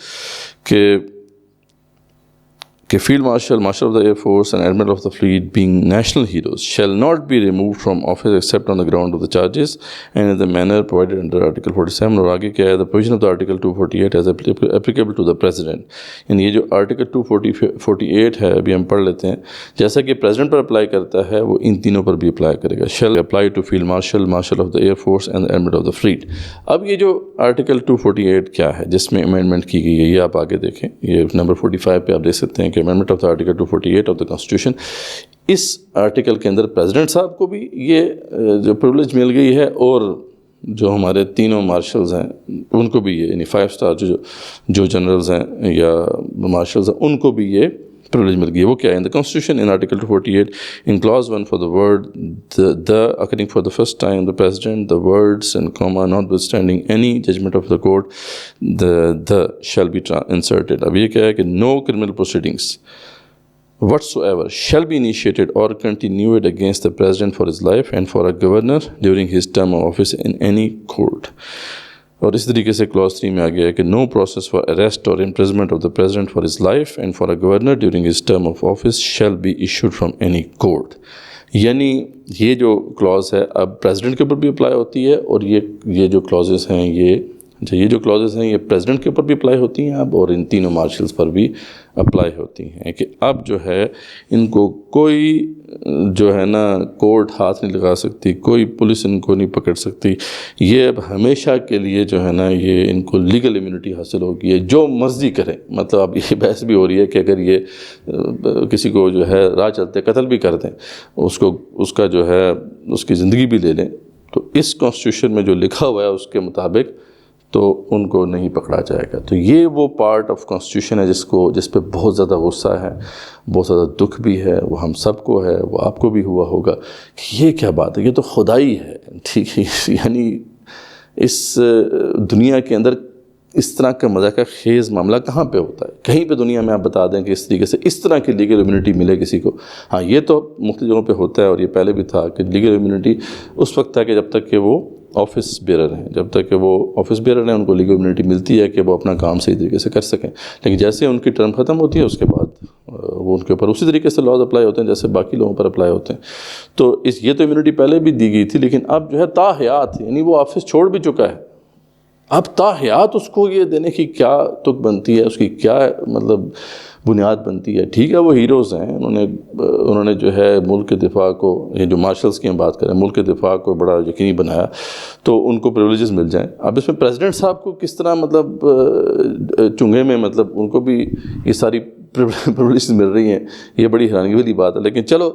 کہ field marshal of the air force and admiral of the fleet being national heroes shall not be removed from office except on the ground of the charges and in the manner provided under article 47، اور آگے کیا ہے the provision of the article 248 as applicable to the president, یعنی یہ جو آرٹیکل 248 ہے ابھی ہم پڑھ لیتے ہیں، جیسا کہ پریزیڈنٹ پر اپلائی کرتا ہے وہ ان تینوں پر بھی اپلائی کرے گا، shall apply to field marshal of the air force and admiral of the fleet. اب یہ جو آرٹیکل 248 کیا ہے جس میں امینڈمنٹ کی گئی ہے، یہ آپ آگے دیکھیں، یہ نمبر 45 پہ آپ دیکھ سکتے ہیں کہ amendment of the article 248 of the constitution. اس آرٹیکل کے اندر پریزیڈنٹ صاحب کو بھی یہ جو پریولیج مل گئی ہے، اور جو ہمارے تینوں مارشلز ہیں ان کو بھی یہ، یعنی 5 اسٹار جو جنرلز ہیں یا مارشلز ہیں ان کو بھی یہ پریولیج مل گئی ہے۔ وہ کیا ہے؟ In the constitution in article 248 in clause 1 for the word the occurring for the first time the president the words and comma notwithstanding any judgment of the court the shall be inserted۔ اب یہ کیا ہے کہ no criminal proceedings whatsoever shall be initiated or continued against the president for his life and for a governor during his term of office in any court۔ اور اس طریقے سے کلاس 3 میں آ گیا ہے کہ no process for arrest or imprisonment of the president for his life and for a governor during his term of office shall be issued from any court۔ یعنی یہ جو کلاز ہے اب پریزیڈنٹ کے اوپر بھی اپلائی ہوتی ہے، اور یہ جو کلازز ہیں یہ جو کلازز ہیں یہ پریزیڈنٹ کے اوپر بھی اپلائی ہوتی ہیں اب، اور ان تینوں مارشلز پر بھی اپلائی ہوتی ہیں کہ اب جو ہے ان کو کوئی جو ہے نا کورٹ ہاتھ نہیں لگا سکتی، کوئی پولیس ان کو نہیں پکڑ سکتی، یہ اب ہمیشہ کے لیے جو ہے نا یہ ان کو لیگل امیونٹی حاصل ہوگی، جو مرضی کریں۔ مطلب اب یہ بحث بھی ہو رہی ہے کہ اگر یہ کسی کو جو ہے راہ چلتے قتل بھی کر دیں، اس کا جو ہے اس کی زندگی بھی لے لیں، تو اس کانسٹیٹیوشن میں جو لکھا ہوا ہے اس کے مطابق تو ان کو نہیں پکڑا جائے گا۔ تو یہ وہ پارٹ آف کانسٹیٹیوشن ہے جس پہ بہت زیادہ غصہ ہے، بہت زیادہ دکھ بھی ہے، وہ ہم سب کو ہے، وہ آپ کو بھی ہوا ہوگا کہ یہ کیا بات ہے، یہ تو خدائی ہے، ٹھیک ہے۔ یعنی اس دنیا کے اندر اس طرح کا مذاق خیز معاملہ کہاں پہ ہوتا ہے؟ کہیں پہ دنیا میں آپ بتا دیں کہ اس طریقے سے اس طرح کی لیگل امیونٹی ملے کسی کو؟ ہاں یہ تو مختلف جگہوں پہ ہوتا ہے، اور یہ پہلے بھی تھا کہ لیگل امیونٹی اس وقت تھا کہ جب تک کہ وہ آفس بیرر ہیں، جب تک کہ وہ آفس بیرر ہیں ان کو لیگل امیونٹی ملتی ہے کہ وہ اپنا کام صحیح طریقے سے کر سکیں، لیکن جیسے ان کی ٹرم ختم ہوتی ہے اس کے بعد وہ ان کے اوپر اسی طریقے سے لاز اپلائی ہوتے ہیں جیسے باقی لوگوں پر اپلائی ہوتے ہیں۔ تو یہ تو امیونٹی پہلے بھی دی گئی تھی، لیکن اب جو ہے تاحیات، یعنی وہ آفس چھوڑ بھی چکا ہے، اب تاحیات اس کو یہ دینے کی کیا تک بنتی ہے، اس کی کیا مطلب بنیاد بنتی ہے؟ ٹھیک ہے وہ ہیروز ہیں، انہوں نے جو ہے ملک کے دفاع کو، یہ جو مارشلز کی ہم بات کریں، ملک کے دفاع کو بڑا یقینی بنایا، تو ان کو پریولیجز مل جائیں۔ اب اس میں پریزیڈنٹ صاحب کو کس طرح مطلب چنگے میں مطلب ان کو بھی یہ ساری پریولیجز مل رہی ہیں، یہ بڑی حیرانگی والی بات ہے، لیکن چلو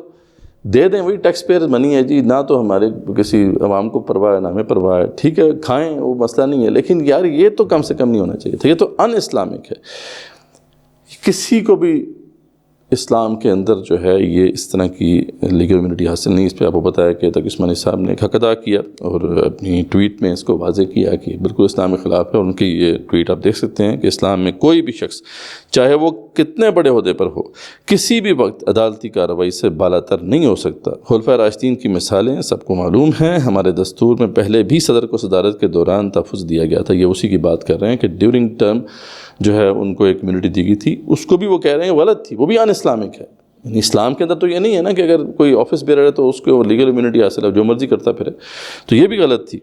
دے دیں، وہی ٹیکس پیئر منی ہے جی، نہ تو ہمارے کسی عوام کو پرواہ ہے نہ ہمیں پرواہ ہے، ٹھیک ہے کھائیں وہ مسئلہ نہیں ہے، لیکن یار یہ تو کم سے کم نہیں ہونا چاہیے تھا، یہ تو ان اسلامک ہے۔ کسی کو بھی اسلام کے اندر جو ہے یہ اس طرح کی لیگل امیونٹی حاصل نہیں۔ اس پہ آپ کو پتہ ہے کہ تقی عثمانی صاحب نے ایک حق ادا کیا اور اپنی ٹویٹ میں اس کو واضح کیا کہ بالکل اسلام کے خلاف ہے، اور ان کی یہ ٹویٹ آپ دیکھ سکتے ہیں کہ اسلام میں کوئی بھی شخص چاہے وہ کتنے بڑے عہدے پر ہو کسی بھی وقت عدالتی کارروائی سے بالا تر نہیں ہو سکتا۔ خلفائے راشدین کی مثالیں سب کو معلوم ہیں، ہمارے دستور میں پہلے بھی صدر کو صدارت کے دوران تحفظ دیا گیا تھا۔ یہ اسی کی بات کر رہے ہیں کہ ڈیورنگ ٹرم جو ہے ان کو ایک امیونٹی دی گئی تھی، اس کو بھی وہ کہہ رہے ہیں غلط تھی، وہ بھی ان اسلامک ہے۔ یعنی اسلام کے اندر تو یہ نہیں ہے نا کہ اگر کوئی آفس بیرر ہے تو اس کو لیگل امیونٹی حاصل ہے، جو مرضی کرتا پھرے، تو یہ بھی غلط تھی،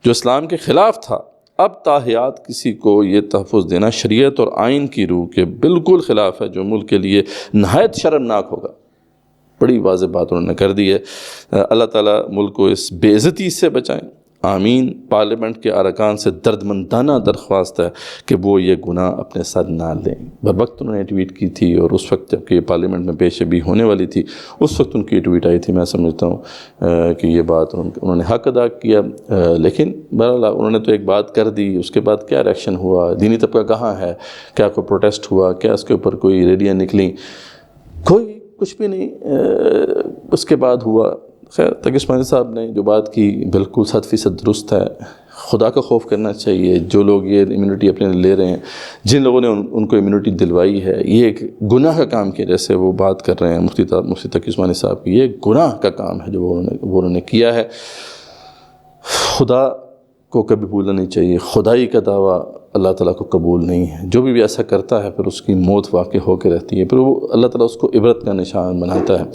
جو اسلام کے خلاف تھا۔ اب تاحیات کسی کو یہ تحفظ دینا شریعت اور آئین کی روح کے بالکل خلاف ہے، جو ملک کے لیے نہایت شرمناک ہوگا۔ بڑی واضح بات انہوں نے کر دی ہے۔ اللہ تعالیٰ ملک کو اس بے عزتی سے بچائیں، آمین۔ پارلیمنٹ کے ارکان سے دردمندانہ درخواست ہے کہ وہ یہ گناہ اپنے ساتھ نہ لیں۔ بر وقت انہوں نے ٹویٹ کی تھی، اور اس وقت جب کہ پارلیمنٹ میں پیش بھی ہونے والی تھی اس وقت ان کی ٹویٹ آئی تھی۔ میں سمجھتا ہوں کہ یہ بات انہوں نے حق ادا کیا، لیکن بہرحال انہوں نے تو ایک بات کر دی، اس کے بعد کیا ریئیکشن ہوا، دینی طبقہ کہاں ہے، کیا کوئی پروٹیسٹ ہوا، کیا اس کے اوپر کوئی ریلیاں نکلیں؟ کوئی کچھ بھی نہیں اس کے بعد ہوا۔ خیر تقی عثمانی صاحب نے جو بات کی بالکل 100% درست ہے۔ خدا کا خوف کرنا چاہیے۔ جو لوگ یہ امیونٹی اپنے لے رہے ہیں، جن لوگوں نے ان کو امیونٹی دلوائی ہے، یہ ایک گناہ کا کام کیا، جیسے وہ بات کر رہے ہیں مفتی تقی عثمانی صاحب کی، یہ گناہ کا کام ہے جو انہوں نے کیا ہے۔ خدا کو کبھی بھولنا نہیں چاہیے، خدائی کا دعویٰ اللہ تعالیٰ کو قبول نہیں ہے۔ جو بھی ایسا کرتا ہے پھر اس کی موت واقع ہو کے رہتی ہے، پھر وہ اللہ تعالیٰ اس کو عبرت کا نشان بناتا ہے۔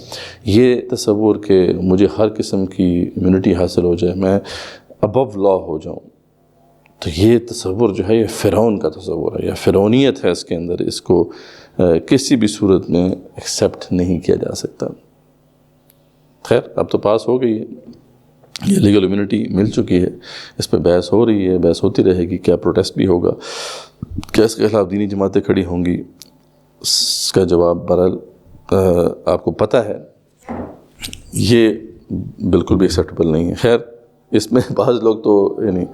یہ تصور کہ مجھے ہر قسم کی امیونٹی حاصل ہو جائے، میں ابو لا ہو جاؤں، تو یہ تصور جو ہے یہ فرعون کا تصور ہے، یا فرعونیت ہے اس کے اندر، اس کو کسی بھی صورت میں ایکسیپٹ نہیں کیا جا سکتا۔ خیر اب تو پاس ہو گئی ہے، یہ لیگل امیونٹی مل چکی ہے، اس پہ بحث ہو رہی ہے، بحث ہوتی رہے گی، کیا پروٹیسٹ بھی ہوگا، کیا اس کے خلاف دینی جماعتیں کھڑی ہوں گی، اس کا جواب بہرحال آپ کو پتہ ہے، یہ بالکل بھی ایکسیپٹیبل نہیں ہے۔ خیر اس میں بعض لوگ تو یعنی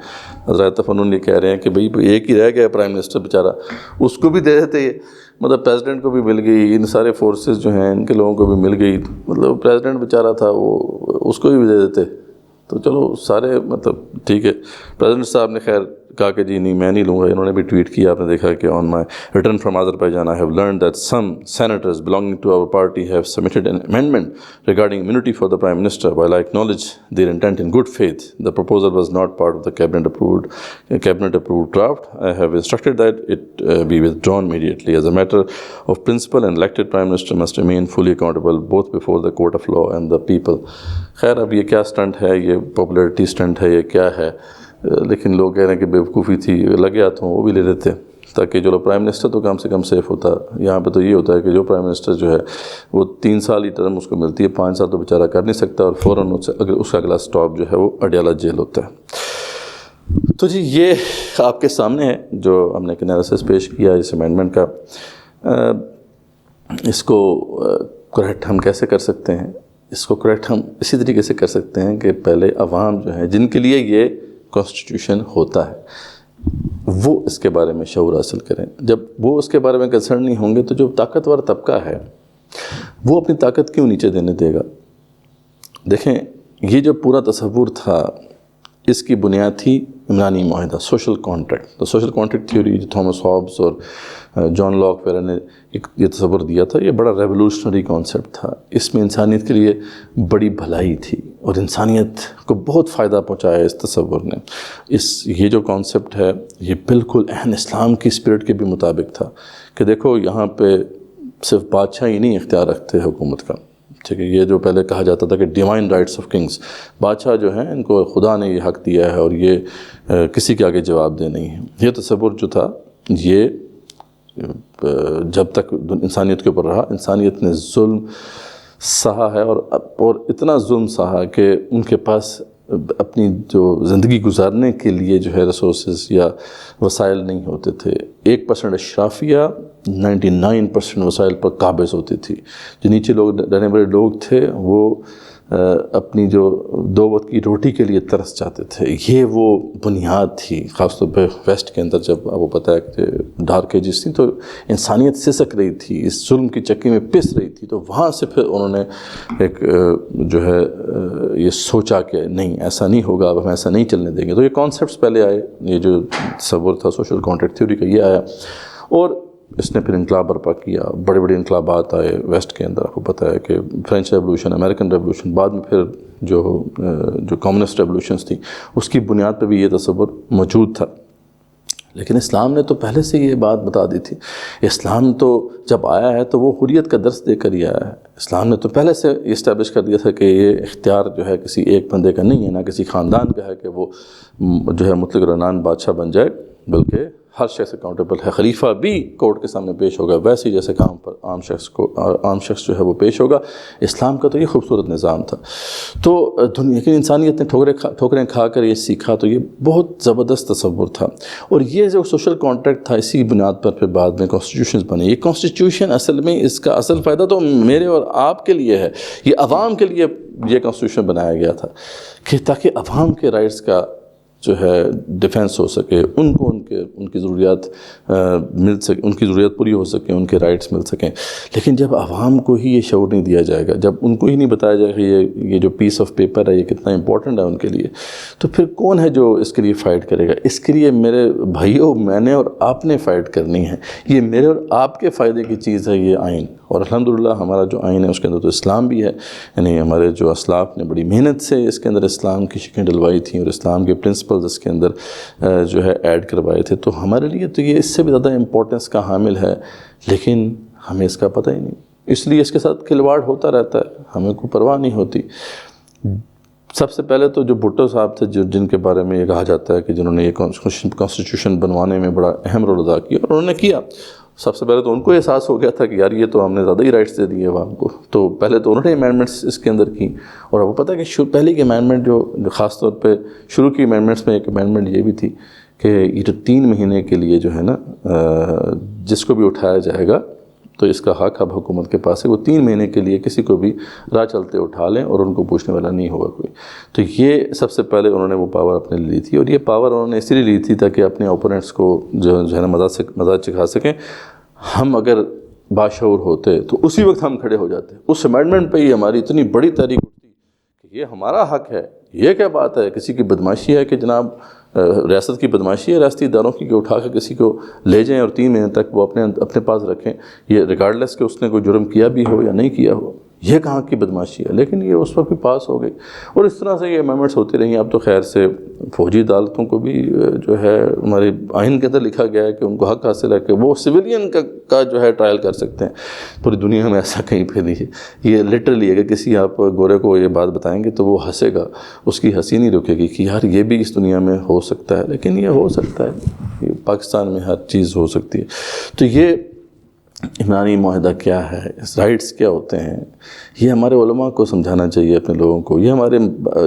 حضرات تفنن یہ کہہ رہے ہیں کہ بھئی ایک ہی رہ گیا پرائم منسٹر بیچارہ، اس کو بھی دے دیتے، یہ مطلب پریزیڈنٹ کو بھی مل گئی، ان سارے فورسز جو ہیں ان کے لوگوں کو بھی مل گئی، مطلب پریزیڈنٹ بیچارہ تھا وہ اس کو بھی دے دیتے، تو چلو سارے مطلب ٹھیک ہے۔ پریزیڈنٹ صاحب نے خیر کہا کہ جی نہیں میں نہیں لوں گا، انہوں نے بھی ٹویٹ کیا، آپ نے دیکھا کہ on my return from Azerbaijan I have learned that some senators belonging to our party have submitted an amendment regarding immunity for the Prime Minister. While I acknowledge their intent in good faith, the proposal was not part of the cabinet approved draft. I have instructed that it be withdrawn immediately. As a matter of principle, an elected Prime Minister must remain fully accountable both before the court of law and the people. خیر اب یہ کیا سٹنٹ ہے، یہ پاپولیرٹی سٹنٹ ہے، یہ کیا ہے؟ لیکن لوگ کہہ رہے ہیں کہ بیوقوفی تھی، لگے ہاتھوں وہ بھی لے لیتے تاکہ جو پرائم منسٹر تو کم سے کم سیف ہوتا۔ یہاں پہ تو یہ ہوتا ہے کہ جو پرائم منسٹر جو ہے وہ 3 سال ہی ٹرم اس کو ملتی ہے، 5 سال تو بیچارہ کر نہیں سکتا، اور فوراً اس کا اگلا سٹاپ جو ہے وہ اڈیالہ جیل ہوتا ہے۔ تو جی یہ آپ کے سامنے ہے جو ہم نے ایک انالیسس پیش کیا اس امینڈمنٹ کا۔ اس کو کریکٹ ہم کیسے کر سکتے ہیں؟ اس کو کریکٹ ہم اسی طریقے سے کر سکتے ہیں کہ پہلے عوام جو ہیں جن کے لیے یہ کانسٹیٹیوشن ہوتا ہے، وہ اس کے بارے میں شعور حاصل کریں. جب وہ اس کے بارے میں کنسرن نہیں ہوں گے تو جو طاقتور طبقہ ہے وہ اپنی طاقت کیوں نیچے دینے دے گا؟ دیکھیں یہ جو پورا تصور تھا اس کی بنیاد تھی عمرانی معاہدہ، سوشل کانٹریکٹ. تو سوشل کانٹریکٹ تھیوری جو تھامس ہابس اور جان لاک وغیرہ نے یہ تصور دیا تھا، یہ بڑا ریولوشنری کانسیپٹ تھا. اس میں انسانیت کے لیے بڑی بھلائی تھی اور انسانیت کو بہت فائدہ پہنچایا اس تصور نے. یہ جو کانسیپٹ ہے یہ بالکل اہم اسلام کی اسپرٹ کے بھی مطابق تھا کہ دیکھو یہاں پہ صرف بادشاہ ہی نہیں اختیار رکھتے حکومت کا، ٹھیک ہے. یہ جو پہلے کہا جاتا تھا کہ ڈیوائن رائٹس آف کنگز، بادشاہ جو ہیں ان کو خدا نے یہ حق دیا ہے اور یہ کسی کے آگے جواب دہ نہیں ہے. یہ تصور جو تھا یہ جب تک انسانیت کے اوپر رہا، انسانیت نے ظلم سہا ہے اور اتنا ظلم سہا کہ ان کے پاس اپنی جو زندگی گزارنے کے لیے جو ہے ریسورسز یا وسائل نہیں ہوتے تھے. 1% اشرافیہ 99% وسائل پر قابض ہوتی تھی. جو نیچے لوگ رہنے والے لوگ تھے وہ اپنی جو 2 وقت کی روٹی کے لیے ترس جاتے تھے. یہ وہ بنیاد تھی، خاص طور پہ ویسٹ کے اندر جب آپ کو پتہ ہے کہ ڈارک ایجز تھیں تو انسانیت سسک رہی تھی، اس ظلم کی چکی میں پس رہی تھی. تو وہاں سے پھر انہوں نے ایک جو ہے یہ سوچا کہ نہیں ایسا نہیں ہوگا، اب ہم ایسا نہیں چلنے دیں گے. تو یہ کانسیپٹس پہلے آئے، یہ جو تصور تھا سوشل کانٹریکٹ تھیوری کا یہ آیا اور اس نے پھر انقلاب برپا کیا. بڑے بڑے انقلابات آئے ویسٹ کے اندر. آپ کو پتہ ہے کہ فرینچ ریولوشن، امریکن ریولوشن، بعد میں پھر جو کمیونسٹ ریولوشنز تھیں اس کی بنیاد پہ بھی یہ تصور موجود تھا. لیکن اسلام نے تو پہلے سے یہ بات بتا دی تھی. اسلام تو جب آیا ہے تو وہ حریت کا درس دے کر ہی آیا ہے. اسلام نے تو پہلے سے اسٹیبلش کر دیا تھا کہ یہ اختیار جو ہے کسی ایک بندے کا نہیں ہے، نہ کسی خاندان کا ہے کہ وہ جو ہے مطلق العنان بادشاہ بن جائے، بلکہ ہر شخص اکاؤنٹیبل ہے. خلیفہ بھی کورٹ کے سامنے پیش ہوگا ویسے ہی جیسے کام پر عام شخص جو ہے وہ پیش ہوگا. اسلام کا تو یہ خوبصورت نظام تھا. تو دنیا کی انسانیت نے ٹھوکریں کھا کر یہ سیکھا. تو یہ بہت زبردست تصور تھا اور یہ جو سوشل کانٹریکٹ تھا اسی بنیاد پر پھر بعد میں کانسٹیٹیوشنز بنے. یہ کانسٹیٹیوشن اصل میں اس کا اصل فائدہ تو میرے اور آپ کے لیے ہے. یہ عوام کے لیے یہ کانسٹیٹیوشن بنایا گیا تھا کہ تاکہ عوام کے رائٹس کا جو ہے ڈیفینس ہو سکے، ان کو ان کی ضروریات مل سکے، ان کی ضروریات پوری ہو سکیں، ان کے رائٹس مل سکیں. لیکن جب عوام کو ہی یہ شعور نہیں دیا جائے گا، جب ان کو ہی نہیں بتایا جائے گا یہ جو پیس آف پیپر ہے یہ کتنا امپورٹنٹ ہے ان کے لیے، تو پھر کون ہے جو اس کے لیے فائٹ کرے گا؟ اس کے لیے میرے بھائیوں میں نے اور آپ نے فائٹ کرنی ہے. یہ میرے اور آپ کے فائدے کی چیز ہے یہ آئین. اور الحمدللہ ہمارا جو آئین ہے اس کے اندر تو اسلام بھی ہے. یعنی ہمارے جو اسلاف نے بڑی محنت سے اس کے اندر اسلام کی شکلیں ڈلوائی تھیں اور اسلام کے پرنسپلز اس کے اندر جو ہے ایڈ کروائے تھے. تو ہمارے لیے تو یہ اس سے بھی زیادہ امپورٹنس کا حامل ہے، لیکن ہمیں اس کا پتہ ہی نہیں. اس لیے اس کے ساتھ کھلواڑ ہوتا رہتا ہے، ہمیں کوئی پرواہ نہیں ہوتی. سب سے پہلے تو جو بھٹو صاحب تھے جن کے بارے میں یہ کہا جاتا ہے کہ جنہوں نے یہ کانسٹیٹیوشن بنوانے میں بڑا اہم رول ادا کیا اور انہوں نے کیا. سب سے پہلے تو ان کو احساس ہو گیا تھا کہ یار یہ تو ہم نے زیادہ ہی رائٹس دے دیے عوام کو. تو پہلے تو انہوں نے امینڈمنٹس اس کے اندر کی. اور وہ پتہ ہے کہ پہلی کی امینڈمنٹ جو خاص طور پہ شروع کی امینڈمنٹس میں ایک امینڈمنٹ یہ بھی تھی کہ یہ جو 3 مہینے کے لیے جو ہے نا جس کو بھی اٹھایا جائے گا تو اس کا حق اب حکومت کے پاس ہے، وہ 3 مہینے کے لیے کسی کو بھی راہ چلتے اٹھا لیں اور ان کو پوچھنے والا نہیں ہوگا کوئی. تو یہ سب سے پہلے انہوں نے وہ پاور اپنے لی تھی اور یہ پاور انہوں نے اسی لیے لی تھی تاکہ اپنے اوپوننٹس کو جو ہے نا مزاج چکھا سکیں. ہم اگر باشعور ہوتے تو اسی وقت ہم کھڑے ہو جاتے. اس امینڈمنٹ پہ ہی ہماری اتنی بڑی تحریک اٹھتی کہ یہ ہمارا حق ہے. یہ کیا بات ہے، کسی کی بدماشی ہے کہ جناب ریاست کی بدماشی ہے ریاستی اداروں کی کہ اٹھا کے کسی کو لے جائیں اور 3 مہینے تک وہ اپنے پاس رکھیں، یہ ریگارڈلیس کہ اس نے کوئی جرم کیا بھی ہو یا نہیں کیا ہو. یہ کہاں کی بدماشی ہے؟ لیکن یہ اس وقت بھی پاس ہو گئی اور اس طرح سے یہ امینڈمنٹس ہوتی رہیں. اب تو خیر سے فوجی عدالتوں کو بھی جو ہے ہمارے آئین کے اندر لکھا گیا ہے کہ ان کو حق حاصل ہے کہ وہ سویلین کا جو ہے ٹرائل کر سکتے ہیں. پوری دنیا میں ایسا کہیں پہ نہیں ہے. یہ لٹرلی اگر کسی آپ گورے کو یہ بات بتائیں گے تو وہ ہنسے گا، اس کی ہنسی نہیں رکے گی کہ یار یہ بھی اس دنیا میں ہو سکتا ہے. لیکن یہ ہو سکتا ہے، یہ پاکستان میں ہر چیز ہو سکتی ہے. تو یہ عمرانی معاہدہ کیا ہے، رائٹس کیا ہوتے ہیں، یہ ہمارے علماء کو سمجھانا چاہیے اپنے لوگوں کو. یہ ہمارے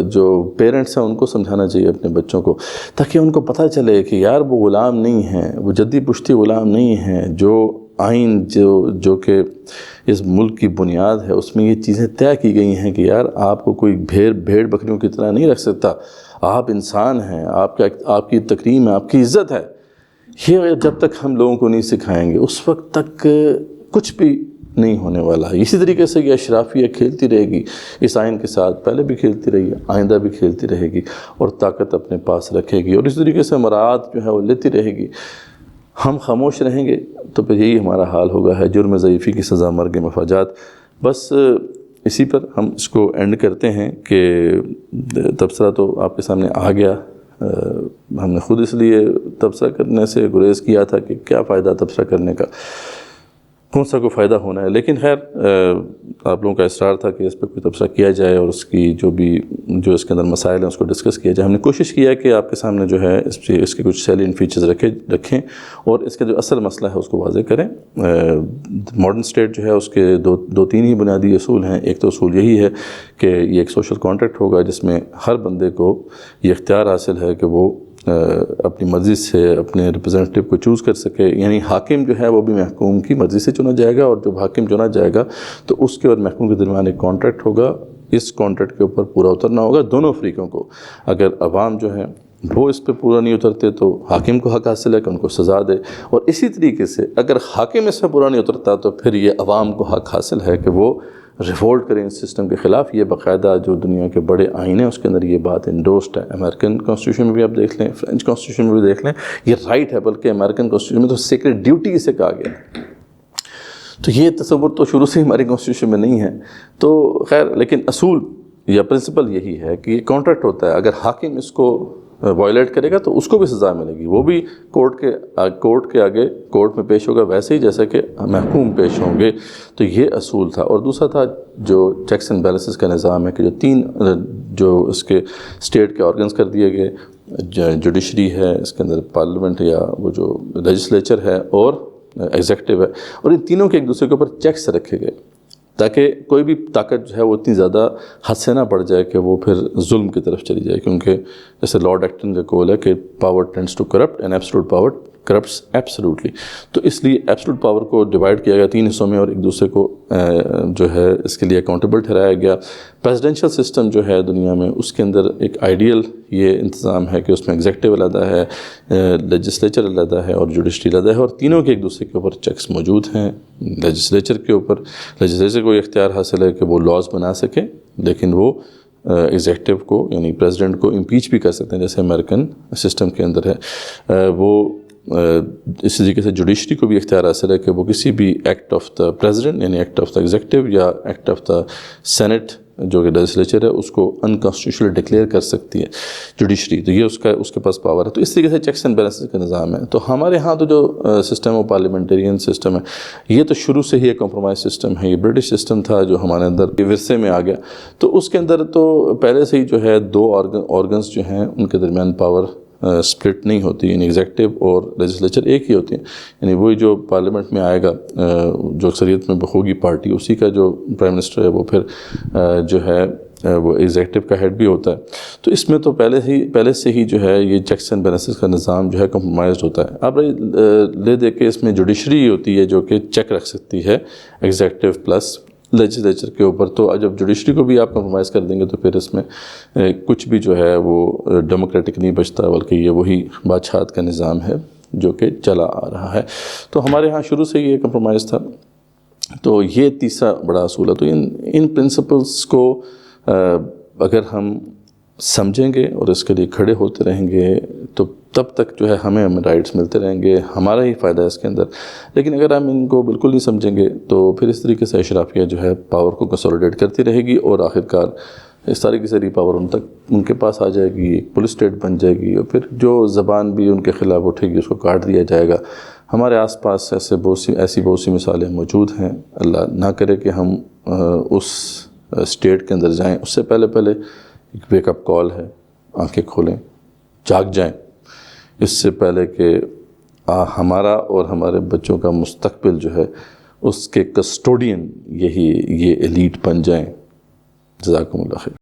جو پیرنٹس ہیں ان کو سمجھانا چاہیے اپنے بچوں کو، تاکہ ان کو پتہ چلے کہ یار وہ غلام نہیں ہیں، وہ جدی پشتی غلام نہیں ہیں. جو آئین جو کہ اس ملک کی بنیاد ہے اس میں یہ چیزیں طے کی گئی ہیں کہ یار آپ کو کوئی بھیڑ بکریوں کی طرح نہیں رکھ سکتا. آپ انسان ہیں، آپ کی تکریم ہے، آپ کی عزت ہے. یہ جب تک ہم لوگوں کو نہیں سکھائیں گے اس وقت تک کچھ بھی نہیں ہونے والا ہے۔ اسی طریقے سے یہ اشرافیہ کھیلتی رہے گی، اس آئین کے ساتھ پہلے بھی کھیلتی رہی ہے، آئندہ بھی کھیلتی رہے گی اور طاقت اپنے پاس رکھے گی، اور اس طریقے سے مراعات جو ہے وہ لیتی رہے گی۔ ہم خاموش رہیں گے تو پھر یہی ہمارا حال ہوگا ہے، جرم ضعیفی کی سزا مرگ مفاجات۔ بس اسی پر ہم اس کو اینڈ کرتے ہیں کہ تبصرہ تو آپ کے سامنے آ گیا، ہم نے خود اس لیے تبصرہ کرنے سے گریز کیا تھا کہ کیا فائدہ تبصرہ کرنے کا، کون سا کوئی فائدہ ہونا ہے، لیکن خیر آپ لوگوں کا اصرار تھا کہ اس پہ کوئی تبصرہ کیا جائے اور اس کی جو اس کے اندر مسائل ہیں اس کو ڈسکس کیا جائے۔ ہم نے کوشش کیا کہ آپ کے سامنے جو ہے اس کے کچھ سیلینٹ فیچرز رکھیں اور اس کا جو اصل مسئلہ ہے اس کو واضح کریں۔ ماڈرن اسٹیٹ جو ہے اس کے دو تین ہی بنیادی اصول ہیں۔ ایک تو اصول یہی ہے کہ یہ ایک سوشل کانٹریکٹ ہوگا جس میں ہر بندے کو یہ اختیار حاصل ہے کہ وہ اپنی مرضی سے اپنے ریپرزینٹیو کو چوز کر سکے، یعنی حاکم جو ہے وہ بھی محکوم کی مرضی سے چنا جائے گا، اور جب حاکم چنا جائے گا تو اس کے اور محکوم کے درمیان ایک کانٹریکٹ ہوگا، اس کانٹریکٹ کے اوپر پورا اترنا ہوگا دونوں فریقوں کو۔ اگر عوام جو ہے وہ اس پہ پورا نہیں اترتے تو حاکم کو حق حاصل ہے کہ ان کو سزا دے، اور اسی طریقے سے اگر حاکم اس پہ پورا نہیں اترتا تو پھر یہ عوام کو حق حاصل ہے کہ وہ ریوولٹ کریں اس سسٹم کے خلاف۔ یہ باقاعدہ جو دنیا کے بڑے آئین ہیں اس کے اندر یہ بات انڈورسڈ ہے۔ امریکن کانسٹیٹیوشن میں بھی آپ دیکھ لیں، فرینچ کانسٹیٹیوشن میں بھی دیکھ لیں، یہ رائٹ ہے، بلکہ امریکن کانسٹیٹیوشن میں تو سیکرٹ ڈیوٹی اسے کہا گیا ہے۔ تو یہ تصور تو شروع سے ہماری کانسٹیٹیوشن میں نہیں ہے، تو خیر لیکن اصول یا پرنسپل یہی ہے کہ یہ کانٹریکٹ ہوتا ہے، اگر حاکم اس کو وائلیٹ کرے گا تو اس کو بھی سزا ملے گی، وہ بھی کورٹ کے آگے کورٹ میں پیش ہوگا ویسے ہی جیسا کہ محکوم پیش ہوں گے۔ تو یہ اصول تھا، اور دوسرا تھا جو چیکس اینڈ بیلنسز کا نظام ہے کہ جو تین جو اس کے اسٹیٹ کے آرگنز کر دیے گئے، جوڈیشری ہے، اس کے اندر پارلیمنٹ یا وہ جو لیجسلیچر ہے اور ایگزیکٹو ہے، اور ان تینوں کے ایک دوسرے کے اوپر چیکس رکھے گئے تاکہ کوئی بھی طاقت جو ہے وہ اتنی زیادہ حد سے نہ بڑھ جائے کہ وہ پھر ظلم کی طرف چلی جائے، کیونکہ جیسے لارڈ ایکٹن کا قول ہے کہ power tends to corrupt and absolute power corrupts absolutely. تو اس لیے ایبسولوٹ پاور کو ڈیوائڈ کیا گیا تین حصوں میں، اور ایک دوسرے کو جو ہے اس کے لیے اکاؤنٹیبل ٹھہرایا گیا۔ پریزیڈنشل سسٹم جو ہے دنیا میں اس کے اندر ایک آئیڈیل یہ انتظام ہے کہ اس میں ایگزیکٹو علیحدہ ہے، لیجسلیچر علیحدہ ہے اور جوڈیشری علیحدہ ہے، اور تینوں کے ایک دوسرے کے اوپر چیکس موجود ہیں۔ لیجسلیچر کے اوپر لیجسلیچر کو اختیار حاصل ہے کہ وہ لاز بنا سکے، لیکن وہ ایگزیکٹو کو یعنی پریزیڈنٹ کو امپیچ بھی کر سکتے ہیں جیسے امریکن سسٹم کے اندر ہے۔ وہ اس طریقے سے جوڈیشری کو بھی اختیار حاصل ہے کہ وہ کسی بھی ایکٹ آف دا پریزیڈنٹ یعنی ایکٹ آف دا ایگزیکٹو یا ایکٹ آف دا سینٹ جو کہ لیجسلیچر ہے اس کو انکانسٹیٹیوشنل ڈکلیئر کر سکتی ہے جوڈیشری، تو یہ اس کے پاس پاور ہے۔ تو اس طریقے سے چیکس اینڈ بیلنسز کا نظام ہے۔ تو ہمارے ہاں تو جو سسٹم ہے پارلیمنٹرین سسٹم ہے، یہ تو شروع سے ہی ایک کمپرومائز سسٹم ہے، یہ برٹش سسٹم تھا جو ہمارے اندر ورثے میں آ گیا۔ تو اس کے اندر تو پہلے سے ہی جو ہے دو آرگنز جو ہیں ان کے درمیان پاور سپلٹ نہیں ہوتی، یعنی ایگزیکٹو اور لیجسلیچر ایک ہی ہوتی ہیں، یعنی وہی جو پارلیمنٹ میں آئے گا جو اکثریت میں ہوگی پارٹی، اسی کا جو پرائم منسٹر ہے وہ پھر جو ہے وہ ایگزیکٹو کا ہیڈ بھی ہوتا ہے۔ تو اس میں تو پہلے سے ہی جو ہے یہ چیکس اینڈ بیلنسز کا نظام جو ہے کمپرومائزڈ ہوتا ہے۔ اب لے دے کے اس میں جوڈیشری ہوتی ہے جو کہ چیک رکھ سکتی ہے ایگزیکٹو پلس لیجسلیچر کے اوپر۔ تو جب جوڈیشری کو بھی آپ کمپرومائز کر دیں گے تو پھر اس میں کچھ بھی جو ہے وہ ڈیموکریٹک نہیں بچتا، بلکہ یہ وہی بادشاہت کا نظام ہے جو کہ چلا آ رہا ہے۔ تو ہمارے ہاں شروع سے یہ کمپرومائز تھا۔ تو یہ تیسرا بڑا اصول ہے۔ تو ان پرنسپلس کو اگر ہم سمجھیں گے اور اس کے لیے کھڑے ہوتے رہیں گے تو تب تک جو ہے ہمیں رائٹس ملتے رہیں گے، ہمارا ہی فائدہ ہے اس کے اندر۔ لیکن اگر ہم ان کو بالکل نہیں سمجھیں گے تو پھر اس طریقے سے اشرافیہ جو ہے پاور کو کنسولیڈیٹ کرتی رہے گی، اور آخرکار اس طریقے سے پاور ان کے پاس آ جائے گی، ایک پولیس اسٹیٹ بن جائے گی، اور پھر جو زبان بھی ان کے خلاف اٹھے گی اس کو کاٹ دیا جائے گا۔ ہمارے آس پاس ایسی بہت سی مثالیں موجود ہیں۔ اللہ نہ کرے کہ ہم اس اسٹیٹ کے اندر جائیں، اس سے پہلے ایک ویک اپ کال ہے، آنکھیں کھولیں، جاگ جائیں، اس سے پہلے کہ ہمارا اور ہمارے بچوں کا مستقبل جو ہے اس کے کسٹوڈین یہ ایلیٹ بن جائیں۔ جزاکم اللہ خیر۔